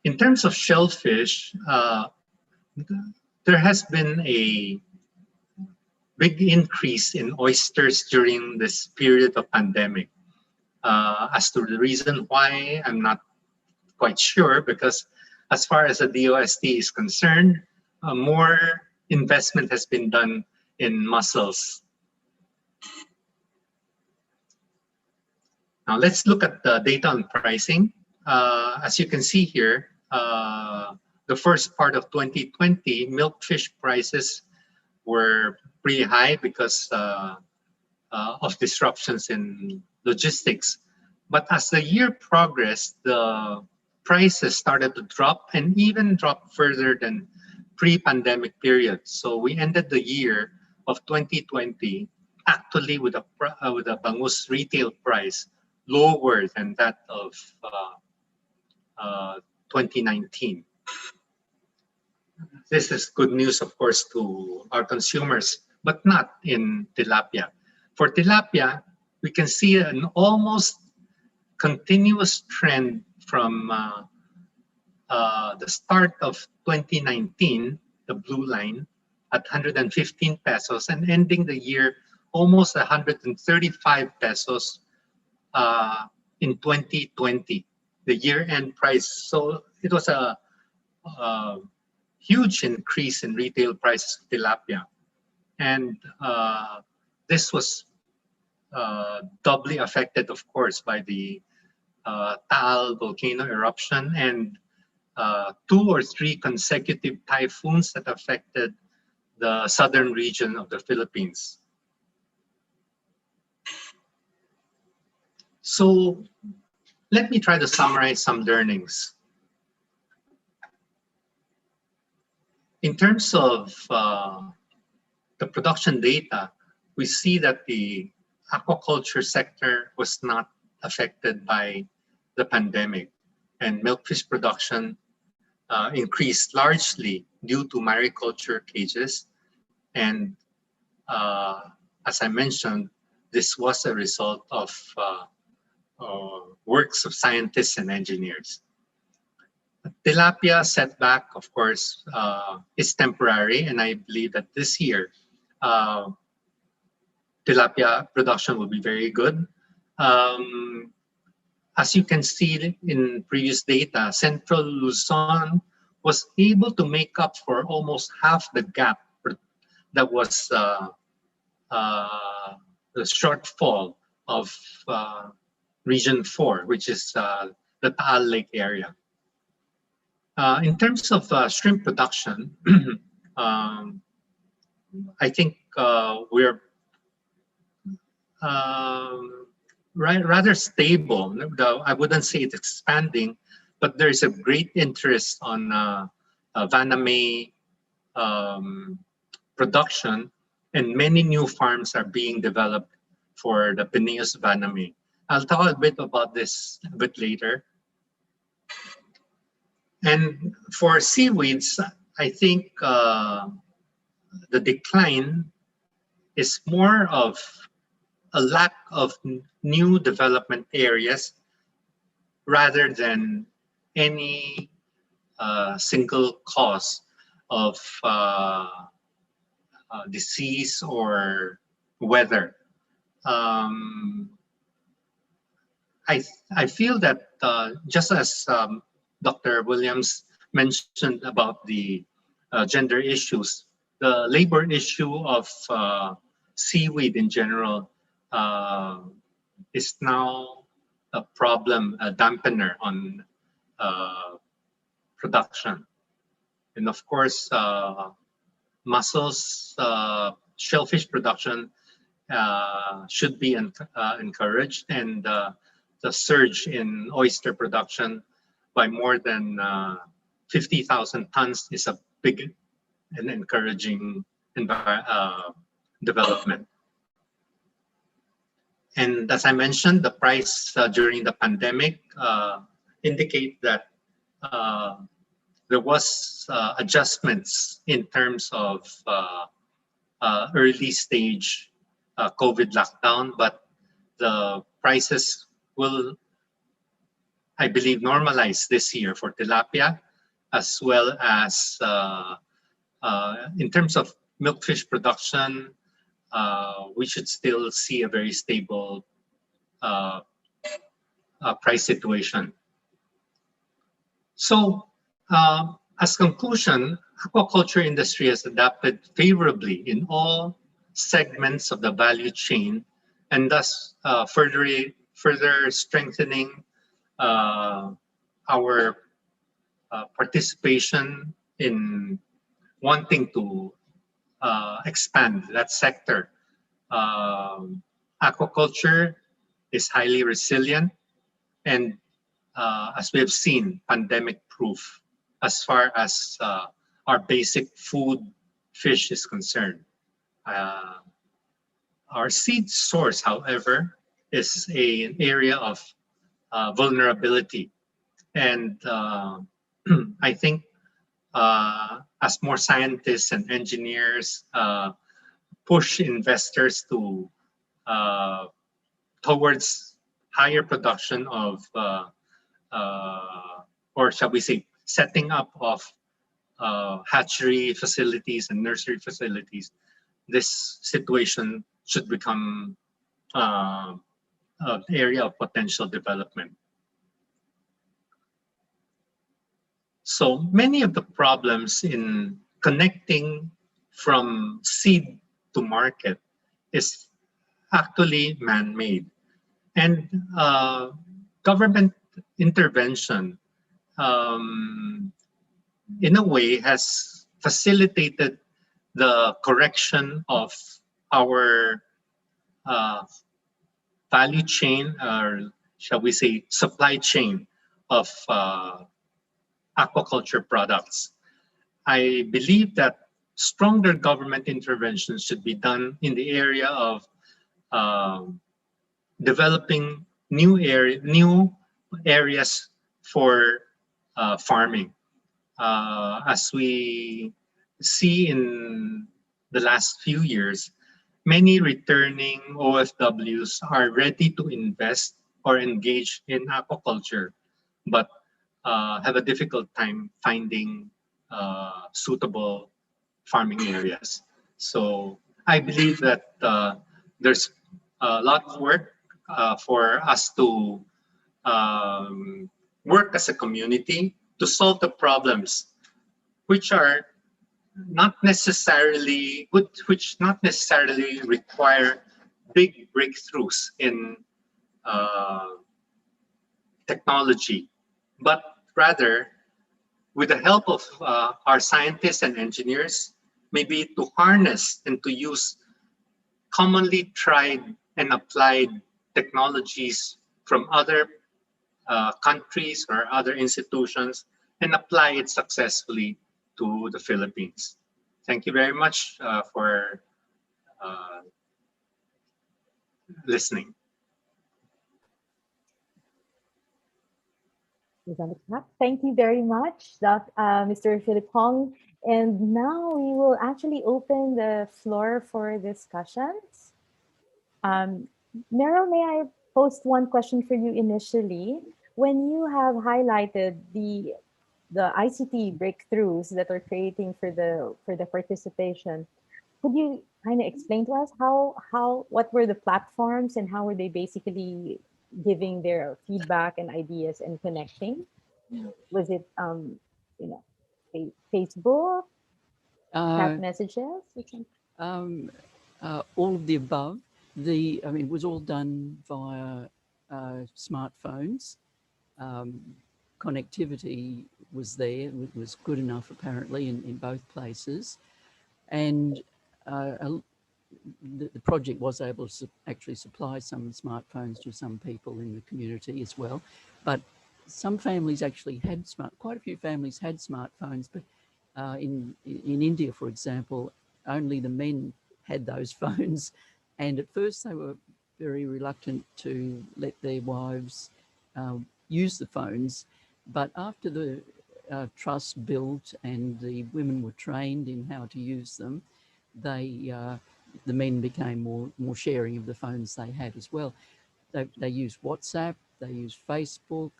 In terms of shellfish, there has been a big increase in oysters during this period of pandemic. As to the reason why, I'm not quite sure, because as far as the DOST is concerned, more investment has been done in mussels. Now let's look at the data on pricing. As you can see here, the first part of 2020, milkfish prices were pretty high because of disruptions in logistics. But as the year progressed, the prices started to drop and even drop further than pre-pandemic period. So we ended the year of 2020 actually with a bangus retail price lower than that of 2019. This is good news, of course, to our consumers, but not in tilapia. For tilapia, we can see an almost continuous trend from the start of 2019, the blue line, at 115 pesos, and ending the year almost 135 pesos in 2020, the year-end price. So it was a huge increase in retail prices of tilapia. And this was doubly affected, of course, by the Taal volcano eruption and 2 or 3 consecutive typhoons that affected the southern region of the Philippines. So let me try to summarize some learnings. In terms of the production data, we see that the aquaculture sector was not affected by the pandemic, and milkfish production increased largely due to mariculture cages. And as I mentioned, this was a result of works of scientists and engineers. Tilapia setback, of course, is temporary, and I believe that this year tilapia production will be very good. As you can see in previous data, Central Luzon was able to make up for almost half the gap that was the shortfall of Region 4, which is the Taal Lake area. In terms of shrimp production, I think we're rather stable. I wouldn't say it's expanding, but there's a great interest on Vaname production, and many new farms are being developed for the Peneus Vaname. I'll talk a bit about this a bit later. And for seaweeds, I think the decline is more of a lack of new development areas rather than any single cause of disease or weather. I feel that just as Dr. Williams mentioned about the gender issues, the labor issue of seaweed in general is now a problem, a dampener on production. And of course, mussels, shellfish production should be encouraged, and the surge in oyster production by more than 50,000 tons is a big and encouraging development. And as I mentioned, the price during the pandemic indicate that there was adjustments in terms of early stage COVID lockdown, but the prices will, I believe, normalize this year for tilapia, as well as in terms of milkfish production, we should still see a very stable price situation. So, as conclusion, aquaculture industry has adapted favorably in all segments of the value chain, and thus further strengthening our participation in wanting to expand that sector. Aquaculture is highly resilient and, as we have seen, pandemic proof as far as our basic food, fish, is concerned. Our seed source, however, is an area of vulnerability. And I think as more scientists and engineers push investors to towards higher production of, or shall we say, setting up of hatchery facilities and nursery facilities, this situation should become an area of potential development. So many of the problems in connecting from seed to market is actually man-made. And government intervention, in a way, has facilitated the correction of our value chain, or shall we say supply chain of aquaculture products. I believe that stronger government interventions should be done in the area of developing new areas for farming. As we see in the last few years, many returning OFWs are ready to invest or engage in aquaculture, but have a difficult time finding suitable farming areas. So I believe that there's a lot of work for us to work as a community to solve the problems which are not necessarily require big breakthroughs in technology, but rather with the help of our scientists and engineers, maybe to harness and to use commonly tried and applied technologies from other countries or other institutions and apply it successfully to the Philippines. Thank you very much for listening. Thank you very much, Mr. Philip Hong. And now we will actually open the floor for discussions. Meryl, may I post one question for you initially? When you have highlighted the ICT breakthroughs that are creating for the participation, could you kind of explain to us what were the platforms and how were they basically giving their feedback and ideas and connecting? Was it Facebook, chat messages? All of the above. It was all done via smartphones. Connectivity was there. It was good enough, apparently, in both places. And the project was able to actually supply some smartphones to some people in the community as well. But some families actually had quite a few families had smartphones, but in India, for example, only the men had those phones. And at first they were very reluctant to let their wives use the phones. But after the trust built and the women were trained in how to use them, the men became more sharing of the phones they had as well. They used WhatsApp, they used Facebook,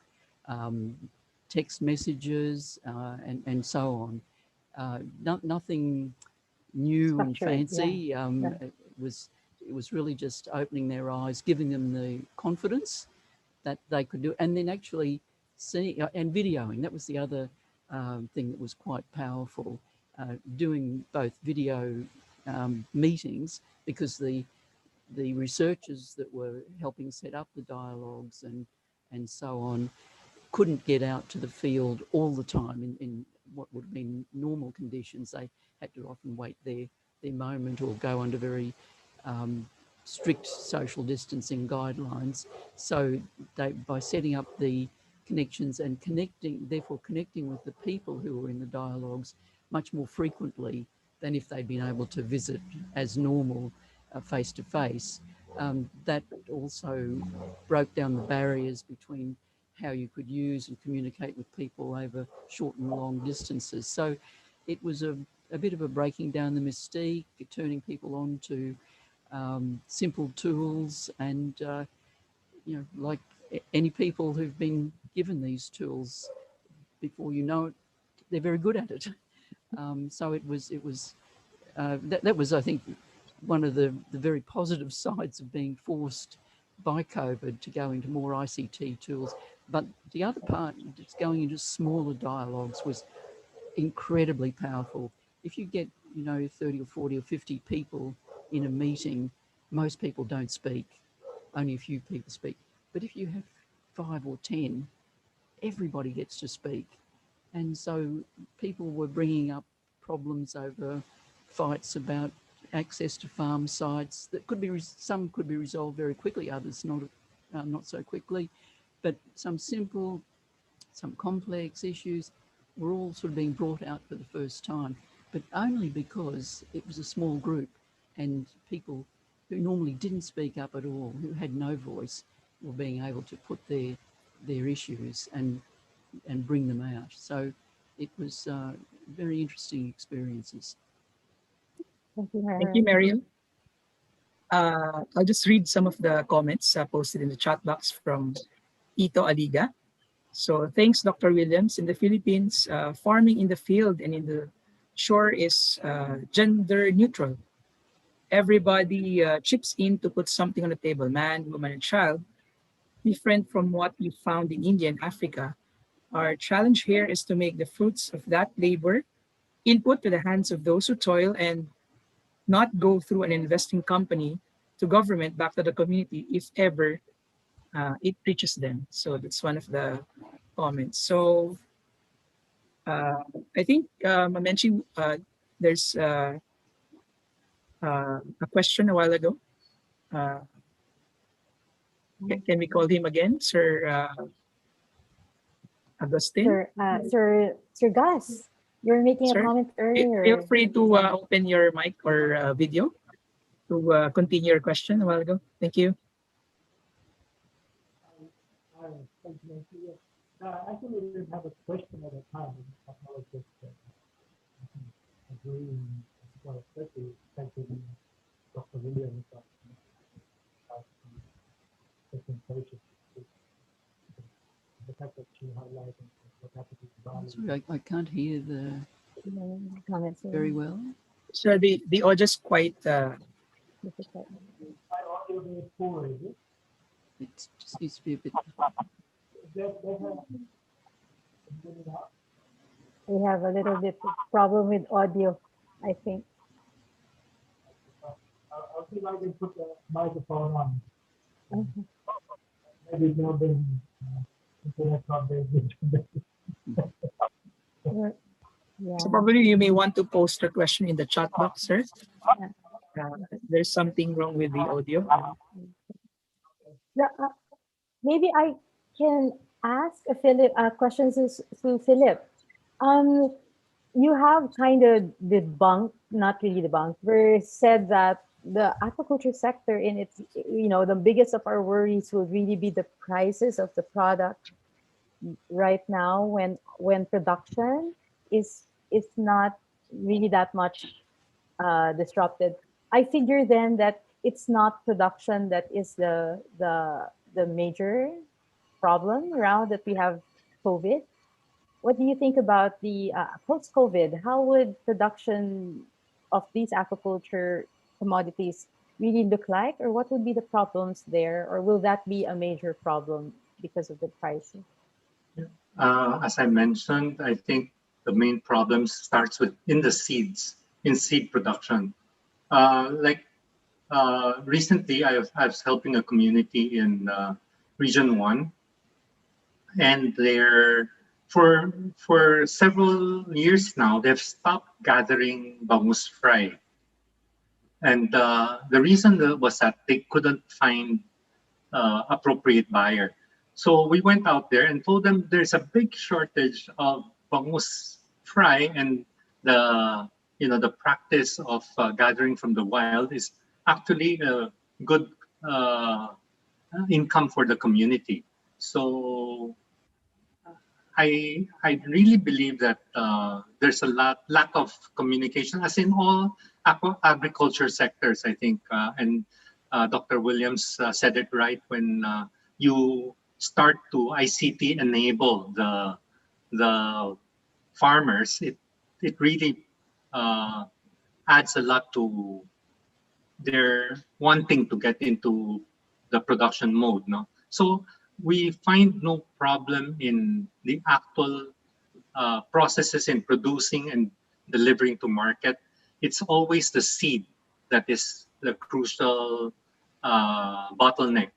text messages, and so on. Nothing new and fancy. Yeah. It was really just opening their eyes, giving them the confidence that they could do, and then actually seeing and videoing. That was the other thing that was quite powerful. doing both video meetings, because the researchers that were helping set up the dialogues and so on couldn't get out to the field all the time in what would have been normal conditions. They had to often wait their moment or go under very strict social distancing guidelines. So by setting up the connections and therefore connecting with the people who were in the dialogues much more frequently than if they'd been able to visit as normal face to face, that also broke down the barriers between how you could use and communicate with people over short and long distances. So it was a bit of a breaking down the mystique, turning people on to simple tools, and like any people who've been given these tools, before you know it, they're very good at it. So it was that was, I think, one of the very positive sides of being forced by COVID to go into more ICT tools. But the other part, just going into smaller dialogues, was incredibly powerful. If you get 30 or 40 or 50 people in a meeting, most people don't speak, only a few people speak. But if you have 5 or 10, everybody gets to speak. And so people were bringing up problems over fights about access to farm sites that could be, some could be resolved very quickly, others not so quickly. But some simple, some complex issues were all sort of being brought out for the first time, but only because it was a small group, and people who normally didn't speak up at all, who had no voice, were being able to put their issues and bring them out. So it was very interesting experiences. Thank you, Mary. Thank you, Mariel. I'll just read some of the comments posted in the chat box from Ito Aliga. So thanks, Dr. Williams. In the Philippines, farming in the field and in the shore is gender neutral. Everybody chips in to put something on the table, man, woman, and child, different from what we found in India and Africa. Our challenge here is to make the fruits of that labor input to the hands of those who toil and not go through an investing company to government back to the community if ever it reaches them. So that's one of the comments. So I think Mamenchi, there's a question a while ago. Can we call him again, Sir Agustin? Sir Gus, you were making a comment earlier. Feel free to open your mic or video to continue your question a while ago. Thank you. Actually, we didn't have a question at the time. I was just agreeing, well, especially thanking Dr. Williams about the presentation. The fact that she highlighted what happened in Bali. Sorry, I can't hear the comments very well. So the audio is quite. My audio is poor, is it? It just needs to be a bit. We have a little bit of problem with audio, I think. I'll see if I can put the microphone on. Maybe more than internet coverage. Yeah. So probably you may want to post a question in the chat box, sir. There's something wrong with the audio. Maybe I can ask questions to Philip. You have kind of debunked, not really debunked, but said that the aquaculture sector in its, the biggest of our worries will really be the prices of the product right now when production is not really that much disrupted. I figure then that it's not production that is the major problem around that we have COVID. What do you think about the post-COVID? How would production of these aquaculture commodities really look like, or what would be the problems there, or will that be a major problem because of the pricing? As I mentioned, I think the main problems starts with in the seeds, in seed production. Recently, I was helping a community in Region 1, and they're for several years now, they've stopped gathering bangus fry. And the reason was that they couldn't find appropriate buyer. So we went out there and told them there's a big shortage of bangus fry, and the practice of gathering from the wild is actually a good income for the community. So I really believe that there's a lack of communication, as in all agriculture sectors, I think, and Dr. Williams said it right when you start to ICT enable the farmers. It really adds a lot to their wanting to get into the production mode, no? So we find no problem in the actual processes in producing and delivering to market. It's always the seed that is the crucial bottleneck.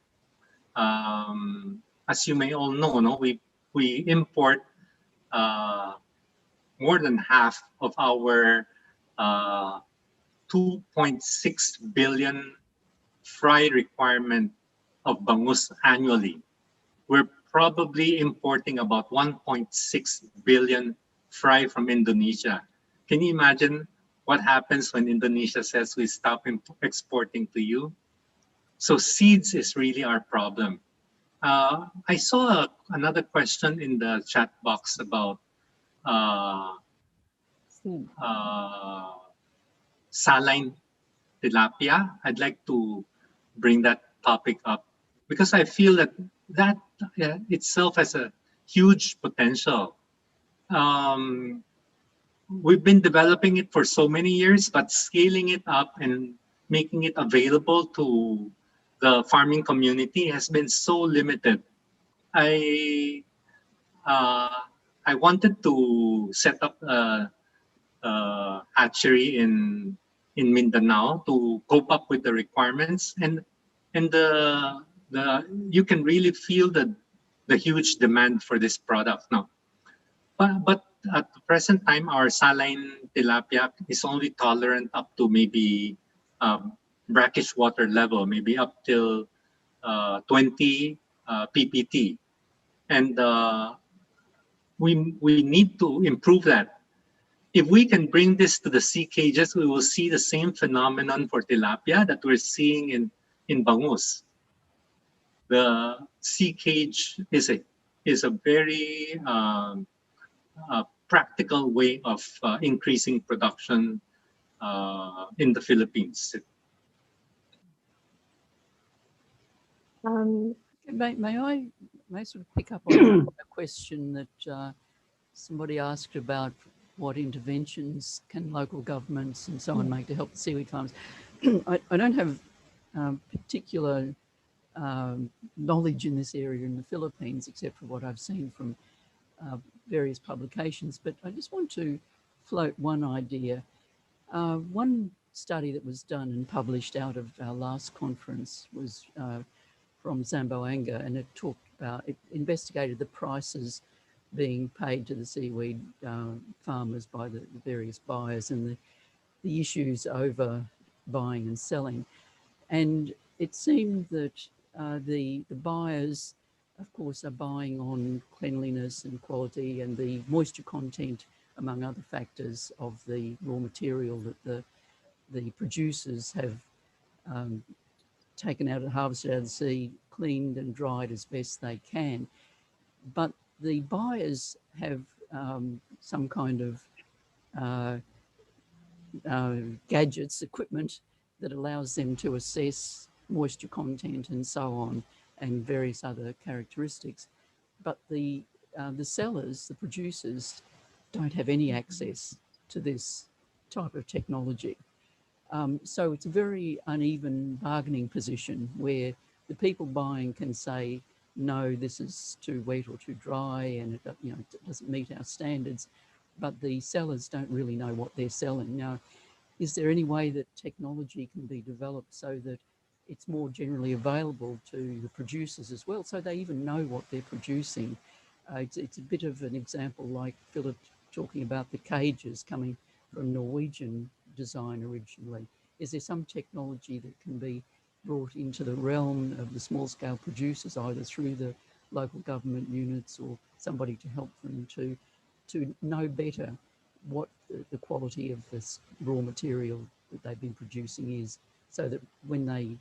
As you may all know, no, we import more than half of our 2.6 billion fry requirement of bangus annually. We're probably importing about 1.6 billion fry from Indonesia. Can you imagine what happens when Indonesia says we stop exporting to you? So seeds is really our problem. I saw another question in the chat box about saline tilapia. I'd like to bring that topic up because I feel that itself has a huge potential. We've been developing it for so many years, but scaling it up and making it available to the farming community has been so limited. I wanted to set up a hatchery in Mindanao to cope up with the requirements, and you can really feel the huge demand for this product now. But at the present time, our saline tilapia is only tolerant up to maybe brackish water level, maybe up till 20 ppt, and we need to improve that. If we can bring this to the sea cages, we will see the same phenomenon for tilapia that we're seeing in bangus. The sea cage is a very practical way of increasing production in the Philippines. May I sort of pick up on a question that somebody asked about what interventions can local governments and so on make to help the seaweed farms? I don't have particular knowledge in this area in the Philippines, except for what I've seen from various publications, but I just want to float one idea. One study that was done and published out of our last conference was from Zamboanga, and it investigated the prices being paid to the seaweed farmers by the various buyers and the issues over buying and selling. And it seemed that the buyers, of course, are buying on cleanliness and quality and the moisture content, among other factors, of the raw material that the producers have taken out and harvested out of the sea, cleaned and dried as best they can. But the buyers have some kind of gadgets, equipment that allows them to assess moisture content and so on, and various other characteristics. But the sellers, the producers, don't have any access to this type of technology. So it's a very uneven bargaining position where the people buying can say, no, this is too wet or too dry, and it doesn't meet our standards. but the sellers don't really know what they're selling. Now, is there any way that technology can be developed so that it's more generally available to the producers as well, so they even know what they're producing? It's a bit of an example like Philip talking about the cages coming from Norwegian design originally. Is there some technology that can be brought into the realm of the small-scale producers, either through the local government units or somebody to help them to know better what the quality of this raw material that they've been producing is, so that when they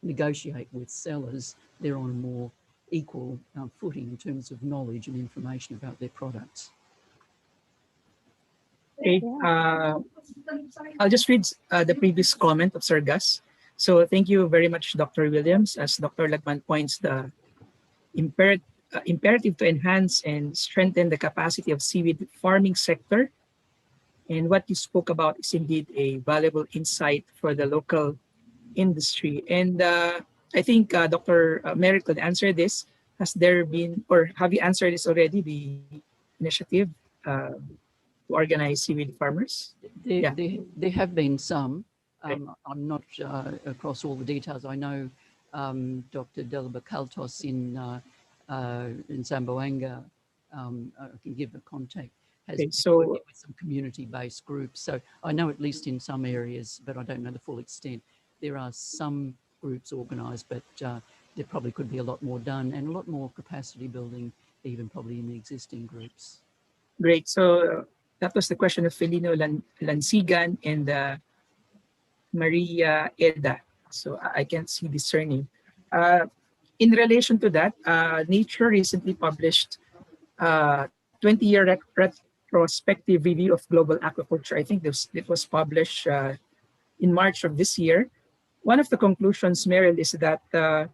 negotiate with sellers, they're on a more equal footing in terms of knowledge and information about their products? Okay, I'll just read the previous comment of Sir Gus. So thank you very much, Dr. Williams. As Dr. Lagman points, the imperative to enhance and strengthen the capacity of seaweed farming sector. And what you spoke about is indeed a valuable insight for the local industry. And I think Dr. Merritt could answer this. Has there been, or have you answered this already, the initiative to organize seaweed farmers? There have been some. Okay. I'm not across all the details. I know Dr. Delba Kaltos in Zamboanga, I can give a contact, has been working with some community-based groups. So I know at least in some areas, but I don't know the full extent. There are some groups organised, but there probably could be a lot more done and a lot more capacity building, even probably in the existing groups. Great. So that was the question of Felino Lansigan and Maria Eda. So I can't see the surname. In relation to that, Nature recently published 20-year retrospective review of global aquaculture. I think it was published in March of this year. One of the conclusions, Meryl, is that the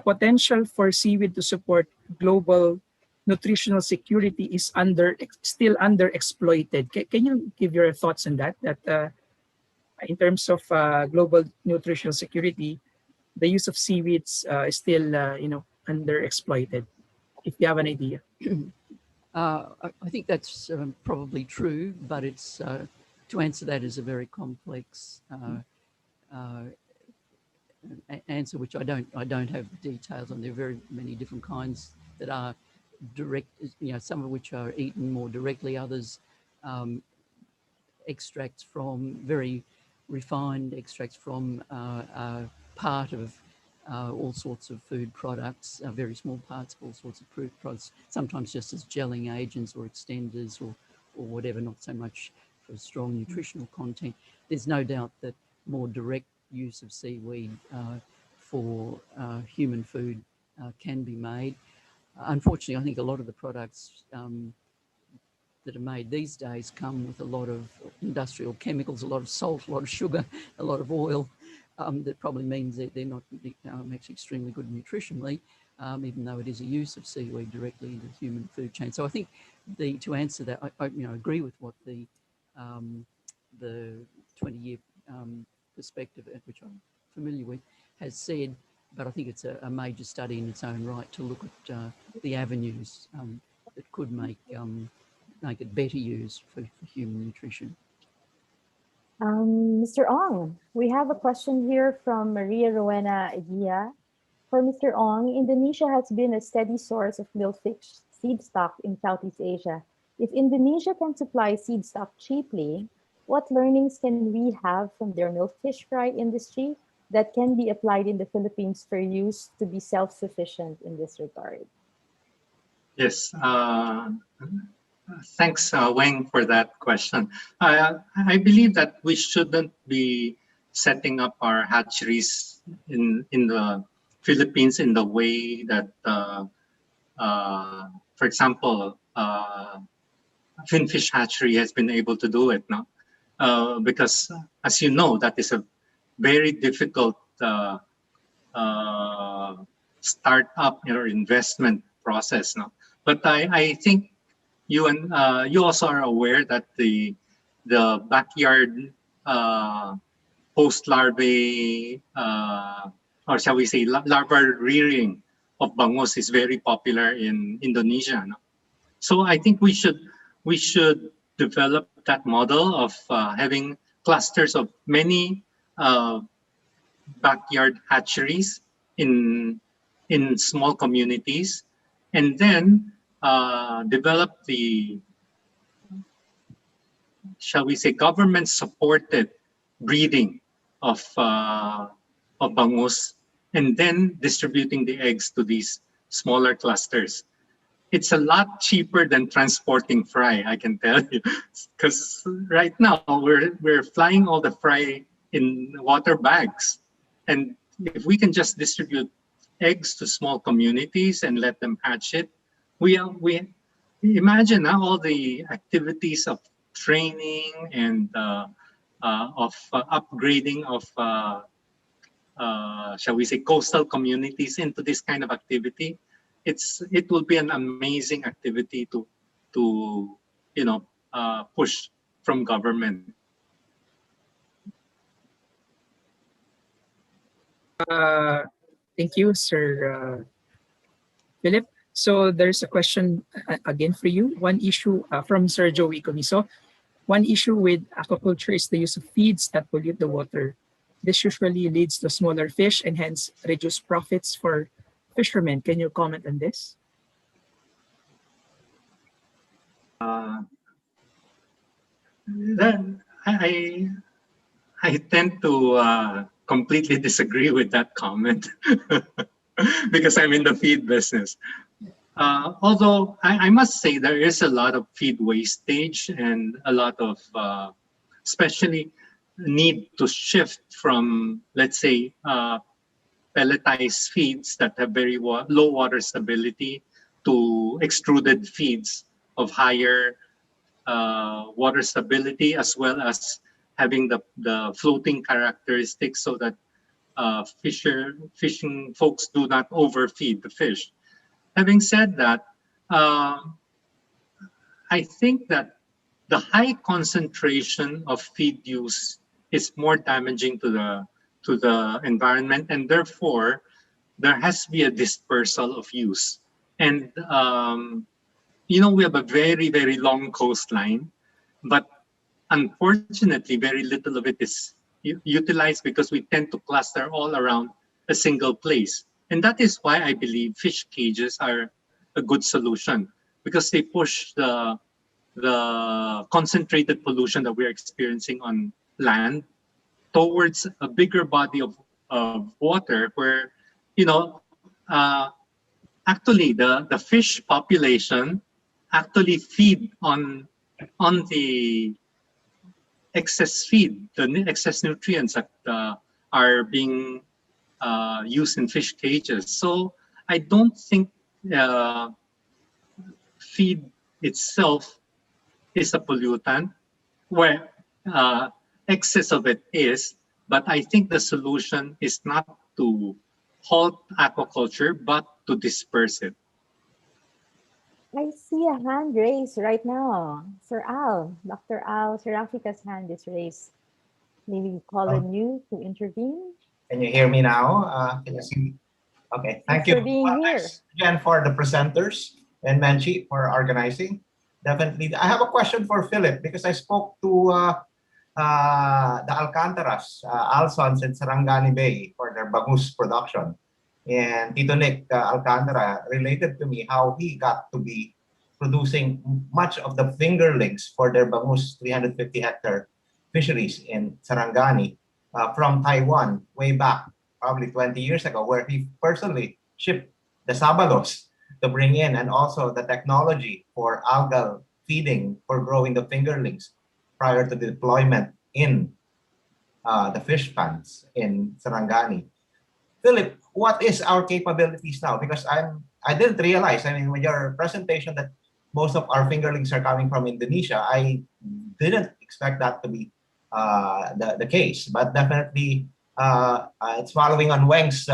potential for seaweed to support global nutritional security is still underexploited. Can you give your thoughts on that? That in terms of global nutritional security, the use of seaweeds is still underexploited. If you have an idea. I think that's probably true, but it's to answer that is a very complex answer, which I don't have the details on. There are very many different kinds that are direct, some of which are eaten more directly, others extracts from very refined extracts from part of all sorts of food products, very small parts of all sorts of food products, sometimes just as gelling agents or extenders or whatever, not so much for strong nutritional content. There's no doubt that more direct use of seaweed for human food can be made. Unfortunately, I think a lot of the products that are made these days come with a lot of industrial chemicals, a lot of salt, a lot of sugar, a lot of oil. That probably means that they're not actually extremely good nutritionally, even though it is a use of seaweed directly in the human food chain. So I think to answer that, I agree with what the 20-year perspective, which I'm familiar with, has said, but I think it's a major study in its own right to look at the avenues that could make it better used for human nutrition. Mr. Ong, we have a question here from Maria Rowena Eguia. For Mr. Ong, Indonesia has been a steady source of millfish seed stock in Southeast Asia. If Indonesia can supply seed stock cheaply, what learnings can we have from their millfish fry industry that can be applied in the Philippines for use to be self-sufficient in this regard? Yes. Thanks, Weng, for that question. I believe that we shouldn't be setting up our hatcheries in the Philippines in the way that, for example, Finfish Hatchery has been able to do it now. Because, as you know, that is a very difficult startup or investment process now. But I think you also are aware that the backyard post larvae or shall we say larval rearing of bangus is very popular in Indonesia. No? So I think we should develop that model of having clusters of many backyard hatcheries in small communities, and then develop the, shall we say, government-supported breeding of bangus, and then distributing the eggs to these smaller clusters. It's a lot cheaper than transporting fry, I can tell you, because right now we're flying all the fry in water bags, and if we can just distribute eggs to small communities and let them hatch it, we imagine now all the activities of training and of upgrading of shall we say, coastal communities into this kind of activity. It will be an amazing activity to push from government. Thank you, Sir Philip. So there's a question again for you. One issue from Sir Joey Comiso. One issue with aquaculture is the use of feeds that pollute the water. This usually leads to smaller fish and hence reduced profits for fishermen. Can you comment on this? Then I tend to completely disagree with that comment because I'm in the feed business. Although I must say there is a lot of feed wastage and a lot of especially need to shift from, let's say, pelletized feeds that have very low water stability to extruded feeds of higher water stability, as well as having the floating characteristics so that fishing folks do not overfeed the fish. Having said that, I think that the high concentration of feed use is more damaging to the environment, and therefore there has to be a dispersal of use. And we have a very, very long coastline, but unfortunately very little of it is utilized because we tend to cluster all around a single place. And that is why I believe fish cages are a good solution, because they push the concentrated pollution that we're experiencing on land towards a bigger body of water where, actually the fish population actually feed on the excess feed, the excess nutrients that are being used in fish cages. So I don't think feed itself is a pollutant, where excess of it is, but I think the solution is not to halt aquaculture, but to disperse it. I see a hand raised right now. Sir Al, Dr. Al Serafika's hand is raised. Maybe call on you to intervene. Can you hear me now? Can you see me? Okay, thank you. For being here. Thanks again for the presenters and Menchi for organizing. Definitely. I have a question for Philip because I spoke to the Alcantaras, Alsons in Sarangani Bay for their bangus production. And Tito Nick Alcantara related to me how he got to be producing much of the fingerlings for their bangus 350-hectare fisheries in Sarangani from Taiwan way back, probably 20 years ago, where he personally shipped the sabalos to bring in, and also the technology for algal feeding for growing the fingerlings prior to the deployment in the fish ponds in Sarangani. Philip, what is our capabilities now? Because I didn't realize, with your presentation that most of our fingerlings are coming from Indonesia, I didn't expect that to be the case. But definitely, it's following on Weng's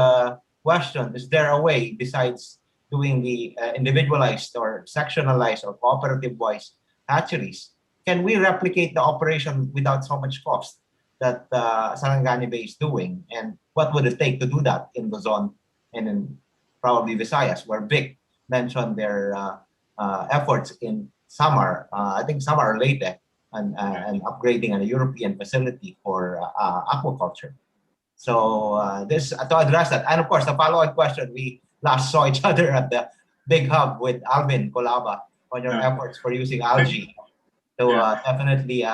question. Is there a way besides doing the individualized or sectionalized or cooperative-wise hatcheries? Can we replicate the operation without so much cost that Sarangani Bay is doing? And what would it take to do that in Luzon and in probably Visayas, where Vic mentioned their efforts in I think some are late and upgrading a European facility for aquaculture. So this to address that, and of course the follow-on question, we last saw each other at the Big Hub with Alvin Colaba on your efforts for using algae. So definitely,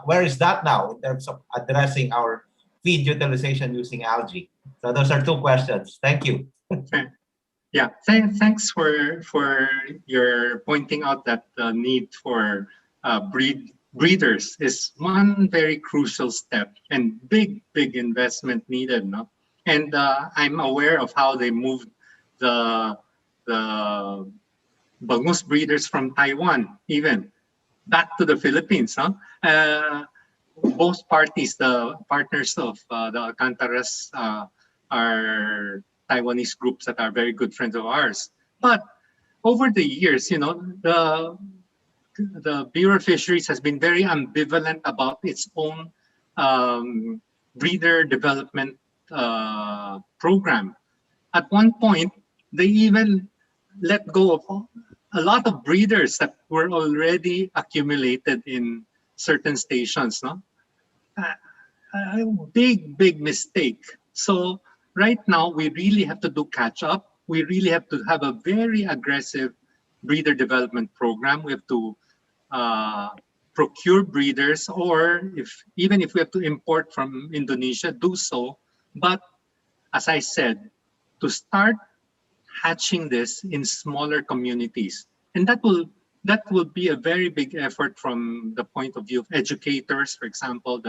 where is that now in terms of addressing our feed utilization using algae? So those are two questions. Thank you. Yeah, thanks for your pointing out that the need for breeders is one very crucial step and big investment needed, no? And I'm aware of how they moved the bangus breeders from Taiwan even back to the Philippines, huh? Both parties, the partners of the Alcantaras, are Taiwanese groups that are very good friends of ours. But over the years, you know, the Bureau of Fisheries has been very ambivalent about its own breeder development program. At one point, they even let go of a lot of breeders that were already accumulated in certain stations, no? A big mistake. So right now, we really have to do catch up. We really have to have a very aggressive breeder development program. We have to procure breeders, or even if we have to import from Indonesia, do so. But as I said, to start hatching this in smaller communities, and that will be a very big effort from the point of view of educators, for example,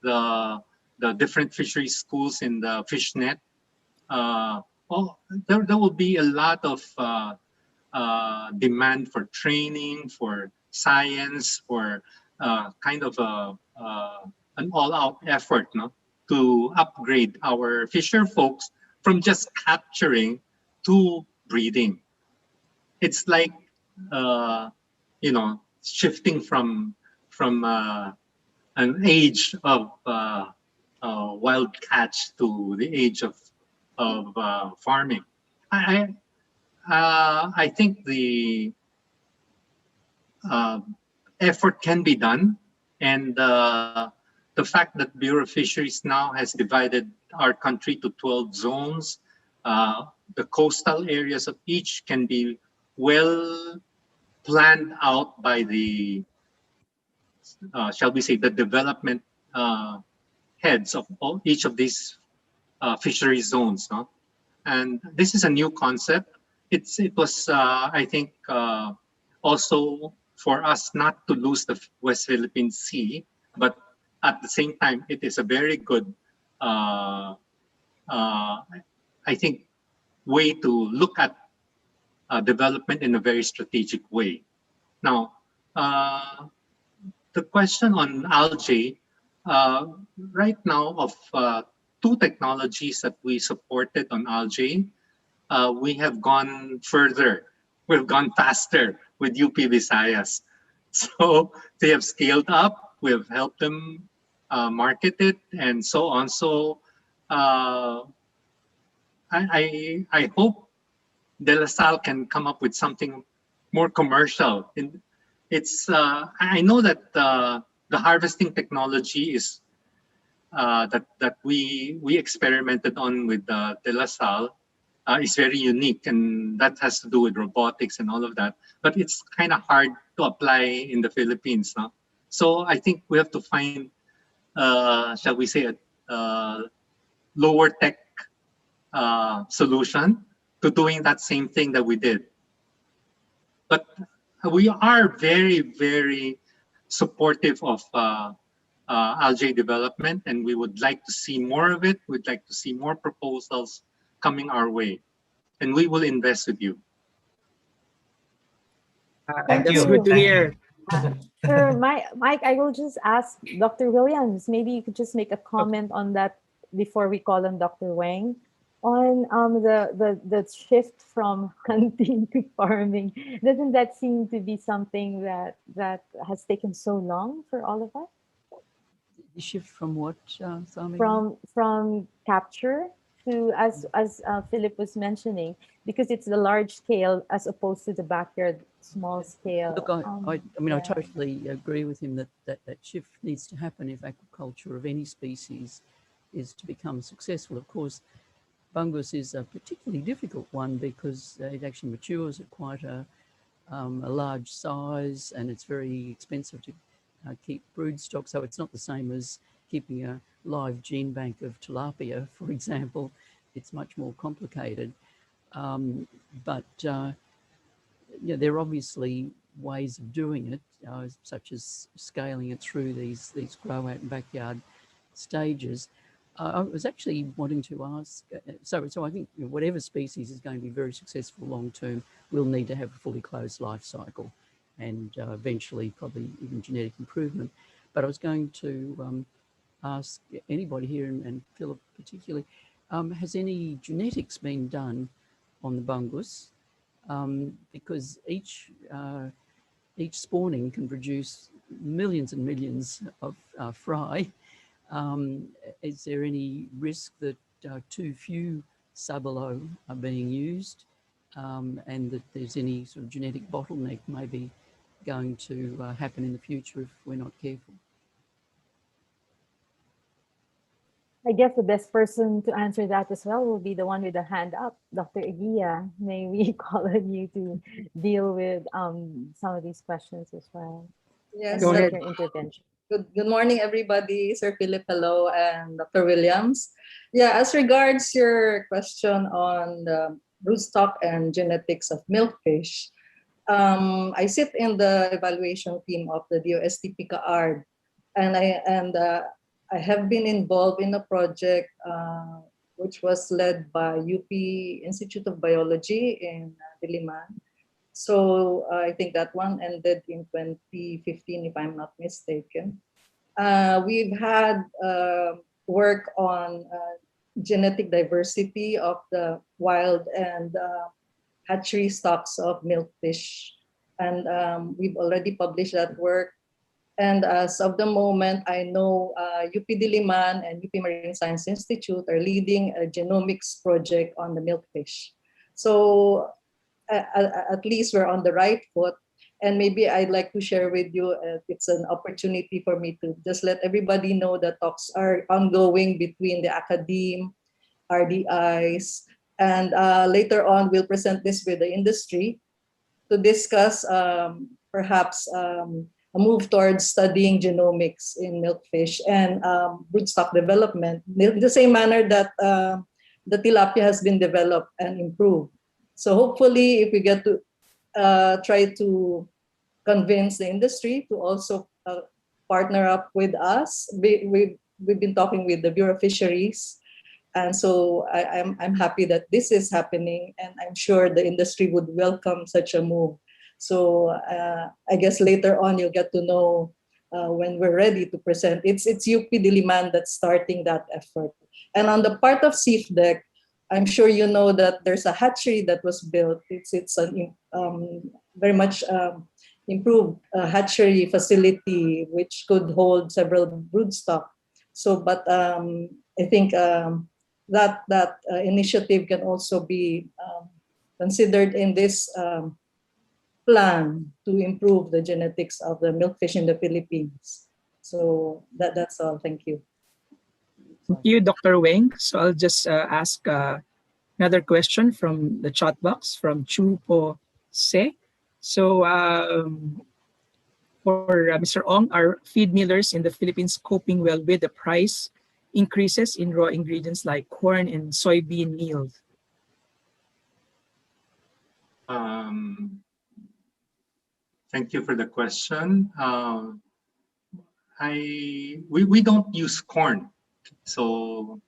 the different fishery schools in the fishnet. There will be a lot of demand for training, for science, for kind of an all-out effort, no, to upgrade our fisher folks from just capturing to breeding. It's like you know, shifting from an age of wild catch to the age of farming. I think the effort can be done, and the fact that Bureau of Fisheries now has divided our country to 12 zones, the coastal areas of each can be well planned out by the, shall we say, the development heads of each of these fishery zones, no? And this is a new concept. It was, I think, also for us not to lose the West Philippine Sea, but at the same time, it is a very good, I think, way to look at development in a very strategic way. Now, the question on algae, right now of two technologies that we supported on algae, we have gone further. We've gone faster with UP Visayas. So they have scaled up. We have helped them market it and so on. So I hope De La Salle can come up with something more commercial. It's I know that the harvesting technology is that we experimented on with De La Salle is very unique, and that has to do with robotics and all of that. But it's kind of hard to apply in the Philippines, no? So I think we have to find, shall we say, a lower tech solution to doing that same thing that we did. But we are very, very supportive of algae development, and we would like to see more of it. We'd like to see more proposals coming our way, and we will invest with you. Thank That's you. good to Thank hear. Sure, Mike, I will just ask Dr. Williams, maybe you could just make a comment on that before we call on Dr. Wang, on the shift from hunting to farming. Doesn't that seem to be something that has taken so long for all of us? The shift from what, Sami? From capture to, as Philip was mentioning, because it's the large scale as opposed to the backyard small scale. Look, I mean, I yeah. totally agree with him that shift needs to happen if aquaculture of any species is to become successful. Of course, Bungus is a particularly difficult one because it actually matures at quite a large size, and it's very expensive to keep broodstock. So it's not the same as keeping a live gene bank of tilapia, for example. It's much more complicated. But yeah, there are obviously ways of doing it, such as scaling it through these grow out and backyard stages. I was actually wanting to ask, so I think whatever species is going to be very successful long term will need to have a fully closed life cycle, and eventually probably even genetic improvement. But I was going to ask anybody here, and Philip particularly, has any genetics been done on the Bungus? Because each spawning can produce millions and millions of fry. Is there any risk that too few sabalo are being used, and that there's any sort of genetic bottleneck maybe going to happen in the future if we're not careful? I guess the best person to answer that as well will be the one with the hand up, Dr. Eguia. May we call on you to deal with some of these questions as well? Yes, Go ahead. Your intervention. Good morning, everybody. Sir Philip, hello, and Dr. Williams. Yeah, as regards your question on the broodstock and genetics of milkfish, I sit in the evaluation team of the DOST PICA-ARD, and I have been involved in a project which was led by UP Institute of Biology in Diliman. So I think that one ended in 2015, if I'm not mistaken. We've had work on genetic diversity of the wild and hatchery stocks of milkfish. And we've already published that work. And as of the moment, I know UP Diliman and UP Marine Science Institute are leading a genomics project on the milkfish. So at least we're on the right foot. And maybe I'd like to share with you, it's an opportunity for me to just let everybody know that talks are ongoing between the academe, RDIs, and later on we'll present this with the industry to discuss perhaps a move towards studying genomics in milkfish and broodstock development, in the same manner that the tilapia has been developed and improved. So hopefully, if we get to try to convince the industry to also partner up with us, we've been talking with the Bureau of Fisheries, and so I'm happy that this is happening, and I'm sure the industry would welcome such a move. So I guess later on you'll get to know when we're ready to present. It's UP Diliman that's starting that effort, and on the part of SIFDEC, I'm sure you know that there's a hatchery that was built. It's a very much improved hatchery facility which could hold several broodstock. So, but I think that initiative can also be considered in this plan to improve the genetics of the milkfish in the Philippines. So that's all. Thank you. Thank you, Dr. Weng. So I'll just ask another question from the chat box from Chu Po Se. So for Mr. Ong, are feed millers in the Philippines coping well with the price increases in raw ingredients like corn and soybean meal? Thank you for the question. We don't use corn, so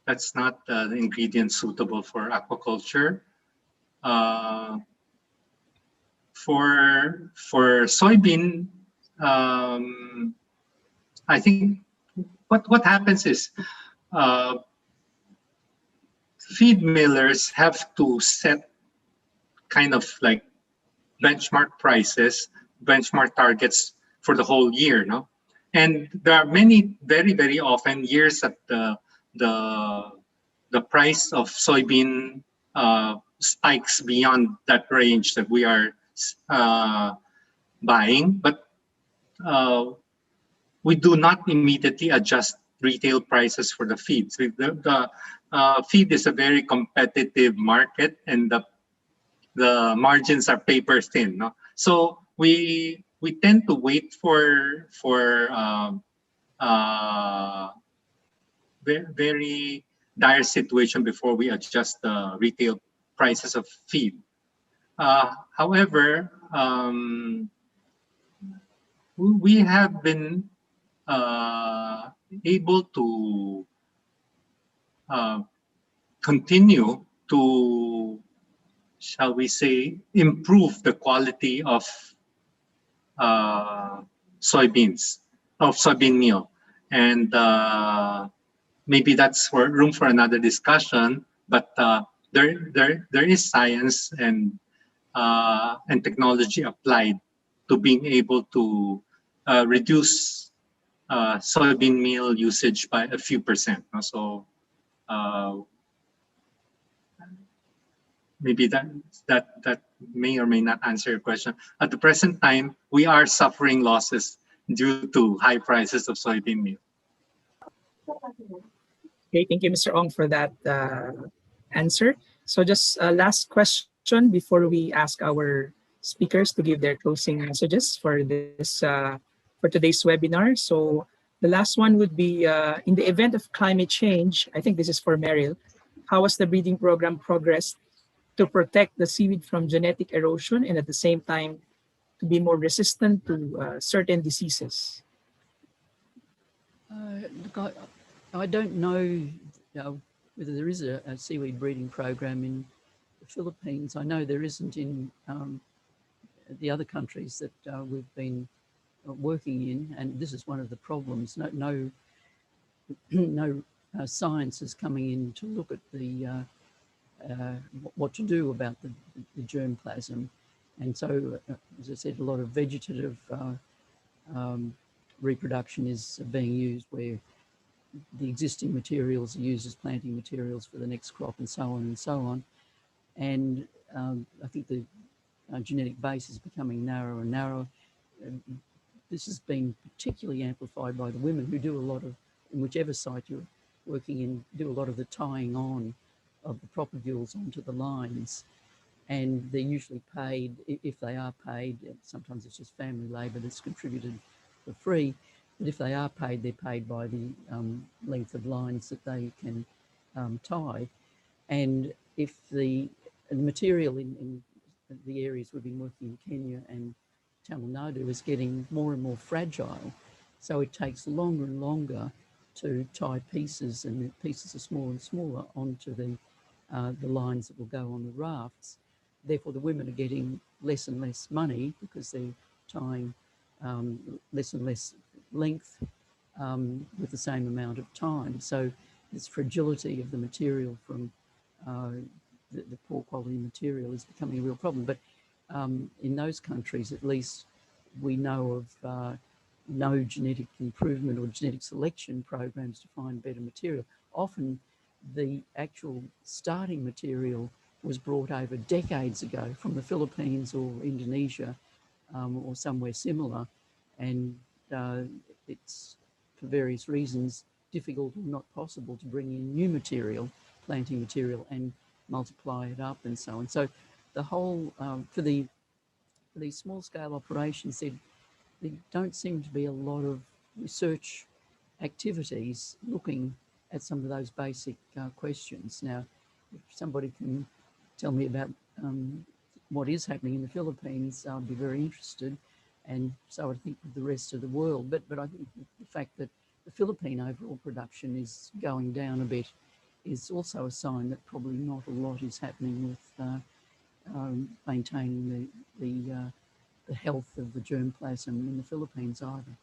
that's not the ingredient suitable for aquaculture. For soybean, I think what happens is feed millers have to set kind of like benchmark prices, benchmark targets for the whole year, no? And there are many, very, very often years that the price of soybean spikes beyond that range that we are buying, but we do not immediately adjust retail prices for the feed. So the feed is a very competitive market, and the margins are paper thin. No? So we tend to wait for very dire situation before we adjust the retail prices of feed. However, we have been able to continue to, shall we say, improve the quality of soybean meal, and maybe that's room for another discussion. But there is science and technology applied to being able to reduce soybean meal usage by a few percent. So maybe that may or may not answer your question. At the present time, we are suffering losses due to high prices of soybean meal. Okay, thank you, Mr. Ong, for that answer. So just last question before we ask our speakers to give their closing messages for this for today's webinar. So the last one would be, in the event of climate change, I think this is for Meryl, how has the breeding program progressed to protect the seaweed from genetic erosion and at the same time to be more resistant to certain diseases? Look, I don't know whether there is a seaweed breeding program in the Philippines. I know there isn't in the other countries that we've been working in, and this is one of the problems. No science is coming in to look at the what to do about the germplasm, and so, as I said, a lot of vegetative reproduction is being used where the existing materials are used as planting materials for the next crop, and so on and so on. And I think the genetic base is becoming narrower and narrower. This has been particularly amplified by the women who do a lot of, in whichever site you're working in, do a lot of the tying on of the propagules onto the lines. And they're usually paid, if they are paid, sometimes it's just family labour that's contributed for free, but if they are paid, they're paid by the length of lines that they can tie. And if the material in the areas we've been working in Kenya and Tamil Nadu is getting more and more fragile, so it takes longer and longer to tie pieces, and the pieces are smaller and smaller, onto the lines that will go on the rafts. Therefore, the women are getting less and less money because they're tying less and less length with the same amount of time. So this fragility of the material from the poor quality material is becoming a real problem. But in those countries, at least, we know of no genetic improvement or genetic selection programs to find better material. Often the actual starting material was brought over decades ago from the Philippines or Indonesia or somewhere similar, and it's, for various reasons, difficult or not possible to bring in new material, planting material, and multiply it up and so on. So the whole, for these small-scale operations, there don't seem to be a lot of research activities looking at some of those basic questions. Now, if somebody can tell me about what is happening in the Philippines, I'd be very interested, and so I think with the rest of the world. But I think the fact that the Philippine overall production is going down a bit is also a sign that probably not a lot is happening with maintaining the health of the germplasm in the Philippines either.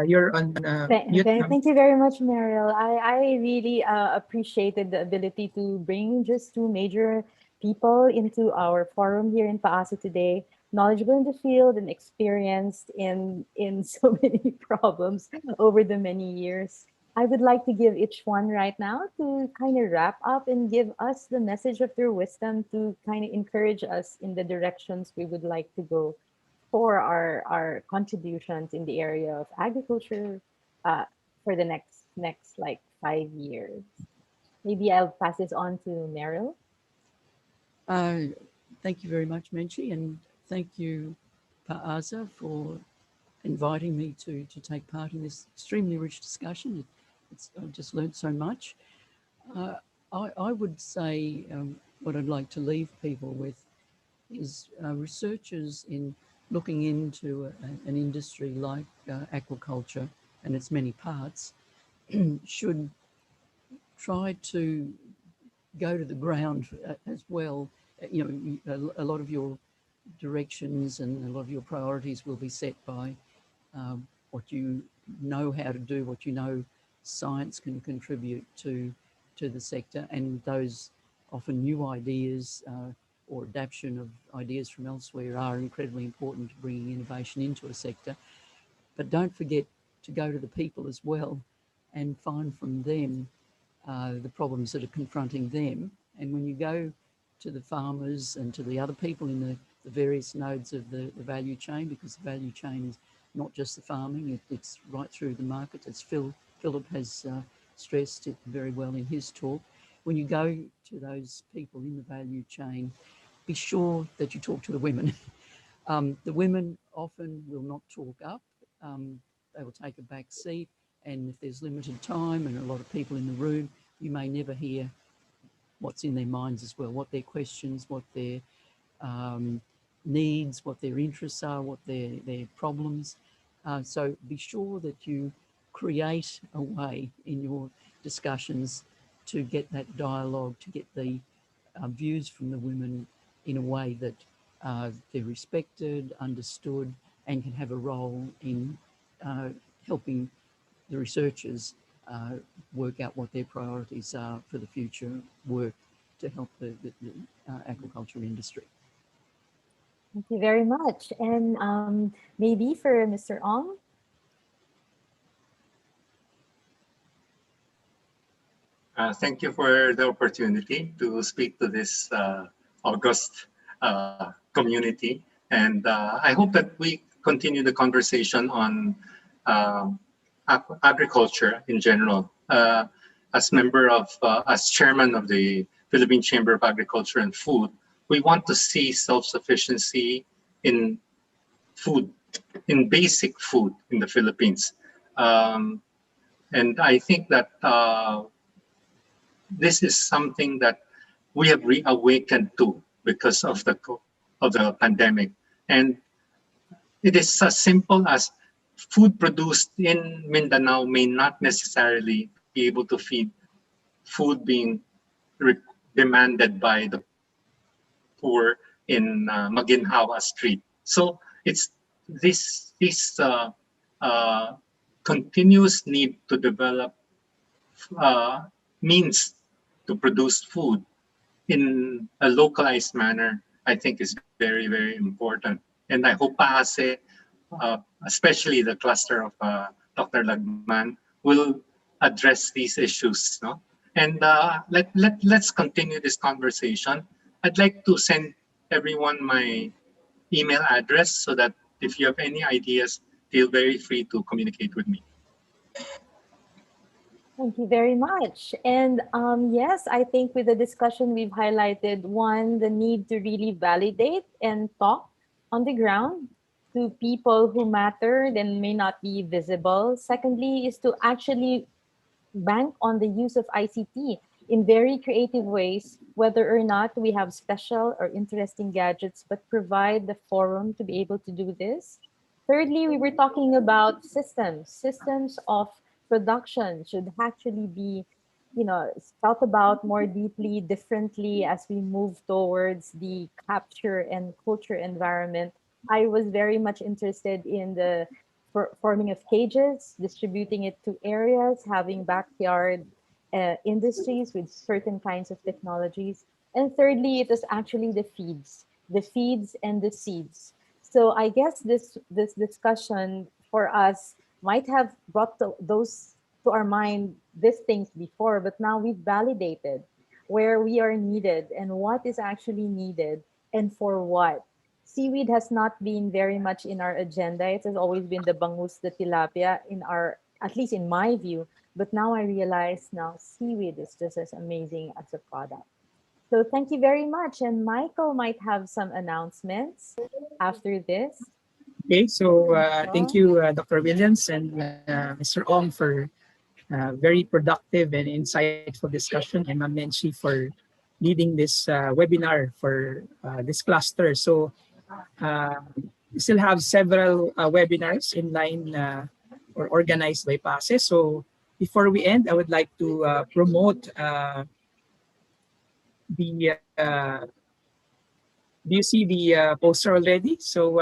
You're on mute. Thank you very much, Meryl. I really appreciated the ability to bring just two major people into our forum here in Paasa today, knowledgeable in the field and experienced in so many problems over the many years. I would like to give each one right now to kind of wrap up and give us the message of their wisdom to kind of encourage us in the directions we would like to go for our contributions in the area of agriculture for the next like 5 years. Maybe I'll pass this on to Meryl. Thank you very much, Menchi, and thank you, Pa'asa, for inviting me to take part in this extremely rich discussion. I've just learned so much. I would say what I'd like to leave people with is researchers in looking into an industry like aquaculture and its many parts should try to go to the ground as well. You know, a lot of your directions and a lot of your priorities will be set by what you know how to do, what you know science can contribute to the sector, and those often new ideas or adaptation of ideas from elsewhere are incredibly important to bringing innovation into a sector. But don't forget to go to the people as well and find from them the problems that are confronting them. And when you go to the farmers and to the other people in the various nodes of the value chain, because the value chain is not just the farming, it's right through the market, as Philip has stressed it very well in his talk. When you go to those people in the value chain, be sure that you talk to the women. The women often will not talk up. They will take a back seat. And if there's limited time and a lot of people in the room, you may never hear what's in their minds as well, what their questions, what their needs, what their interests are, what their problems. So be sure that you create a way in your discussions to get that dialogue, to get the views from the women in a way that they're respected, understood, and can have a role in helping the researchers work out what their priorities are for the future work to help the aquaculture industry. Thank you very much. And maybe for Mr. Ong. Thank you for the opportunity to speak to this august community. And I hope that we continue the conversation on agriculture in general. As chairman of the Philippine Chamber of Agriculture and Food, we want to see self-sufficiency in food, in basic food in the Philippines. And I think that this is something that we have reawakened to because of the pandemic. And it is as simple as food produced in Mindanao may not necessarily be able to feed food being demanded by the poor in Maginhawa Street. So it's this continuous need to develop means to produce food in a localized manner, I think is very, very important. And I hope PAASE, especially the cluster of Dr. Lagman, will address these issues. No? And let's continue this conversation. I'd like to send everyone my email address so that if you have any ideas, feel very free to communicate with me. Thank you very much. And yes, I think with the discussion we've highlighted, one, the need to really validate and talk on the ground to people who matter and may not be visible. Secondly, is to actually bank on the use of ICT in very creative ways, whether or not we have special or interesting gadgets, but provide the forum to be able to do this. Thirdly, we were talking about systems of production should actually be, thought about more deeply, differently as we move towards the capture and culture environment. I was very much interested in the forming of cages, distributing it to areas, having backyard industries with certain kinds of technologies. And thirdly, it was actually the feeds and the seeds. So I guess this discussion for us might have brought those to our mind these things before, but now we've validated where we are needed and what is actually needed and for what. Seaweed has not been very much in our agenda. It has always been the bangus, the tilapia in our, at least in my view. But now I realize now seaweed is just as amazing as a product. So thank you very much. And Michael might have some announcements after this. Okay, so thank you, Dr. Williams and Mr. Ong for very productive and insightful discussion, and Ma'am Menchi for leading this webinar for this cluster. So we still have several webinars in line or organized by PASE. So before we end, I would like to promote the, do you see the poster already? So,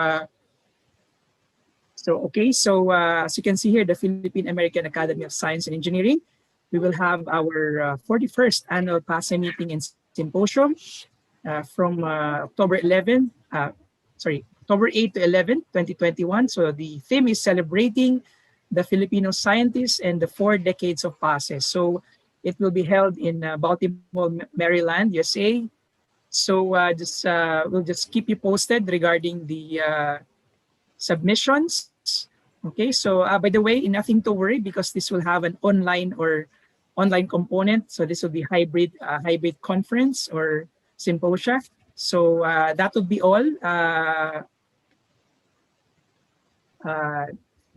okay, so as you can see here, the Philippine American Academy of Science and Engineering, we will have our 41st annual PASE meeting and symposium from October 8 to 11, 2021. So the theme is celebrating the Filipino scientists and the 4 decades of PASE. So it will be held in Baltimore, Maryland, USA. So we'll just keep you posted regarding the submissions. Okay, so by the way, nothing to worry because this will have an online component. So this will be hybrid conference or symposia. So that would be all.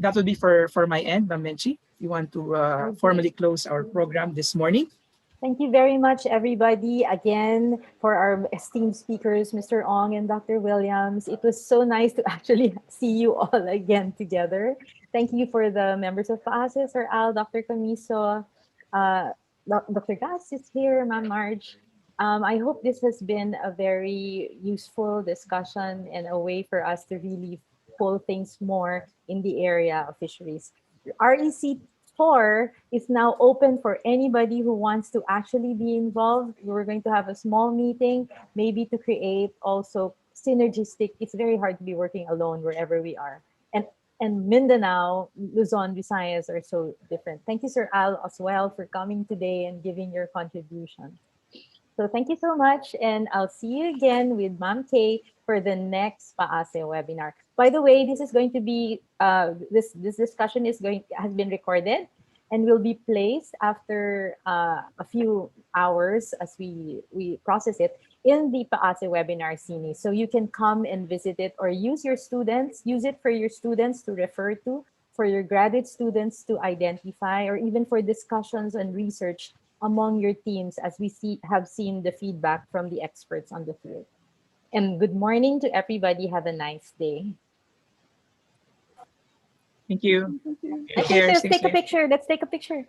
That would be for my end, Ma'am Menchi. You want to formally close our program this morning? Thank you very much, everybody, again, for our esteemed speakers, Mr. Ong and Dr. Williams. It was so nice to actually see you all again together. Thank you for the members of PASE, Sir Al, Dr. Camiso, Dr. Gas is here, Ma'am Marge. I hope this has been a very useful discussion and a way for us to really pull things more in the area of fisheries. REC 4 is now open for anybody who wants to actually be involved. We're going to have a small meeting, maybe to create also synergistic. It's very hard to be working alone wherever we are. And Mindanao, Luzon, Visayas are so different. Thank you, Sir Al, as well, for coming today and giving your contribution. So thank you so much, and I'll see you again with Ma'am Kay for the next PASE webinar. By the way, this is going to be this discussion has been recorded and will be placed after a few hours as we process it in the PASE webinar series. So you can come and visit it or use it for your students to refer to, for your graduate students to identify, or even for discussions and research among your teams as we have seen the feedback from the experts on the field. And good morning to everybody. Have a nice day. Thank you. I think let's take a picture. Let's take a picture.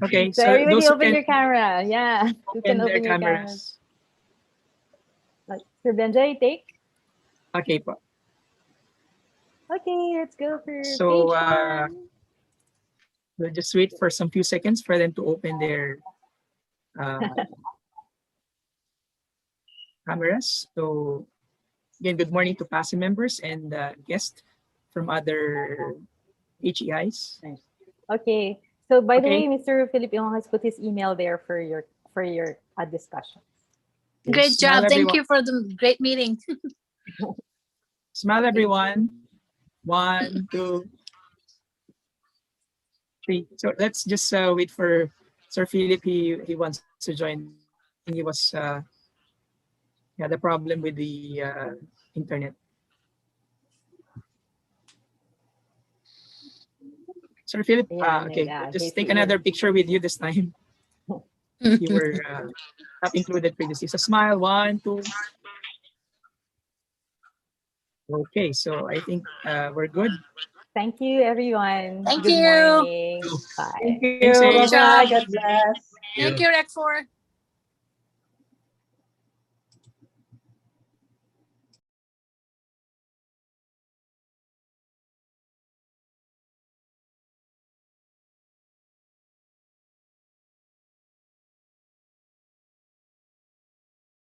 Okay, so everybody open your camera. Yeah, you can open your cameras. Sir Benjay, take. Okay po. Okay, let's go for so page 1. We'll just wait for some few seconds for them to open their cameras. So again, good morning to PASE members and guests from other HEIs. Okay. So by the way, Mr. Filipino has put his email there for your discussion. Great job. Thank you for the great meeting. Smile, everyone. 1, 2, 3. So let's just wait for Sir Philip. He wants to join. He was the problem with the internet. Sir Philip, okay, just take another picture with you this time. You were not included previously. So smile, 1, 2. Okay, so I think we're good. Thank you, everyone. Thank Good you. morning. Bye. Thank you. Good job. God bless. Thank you, Rec 4.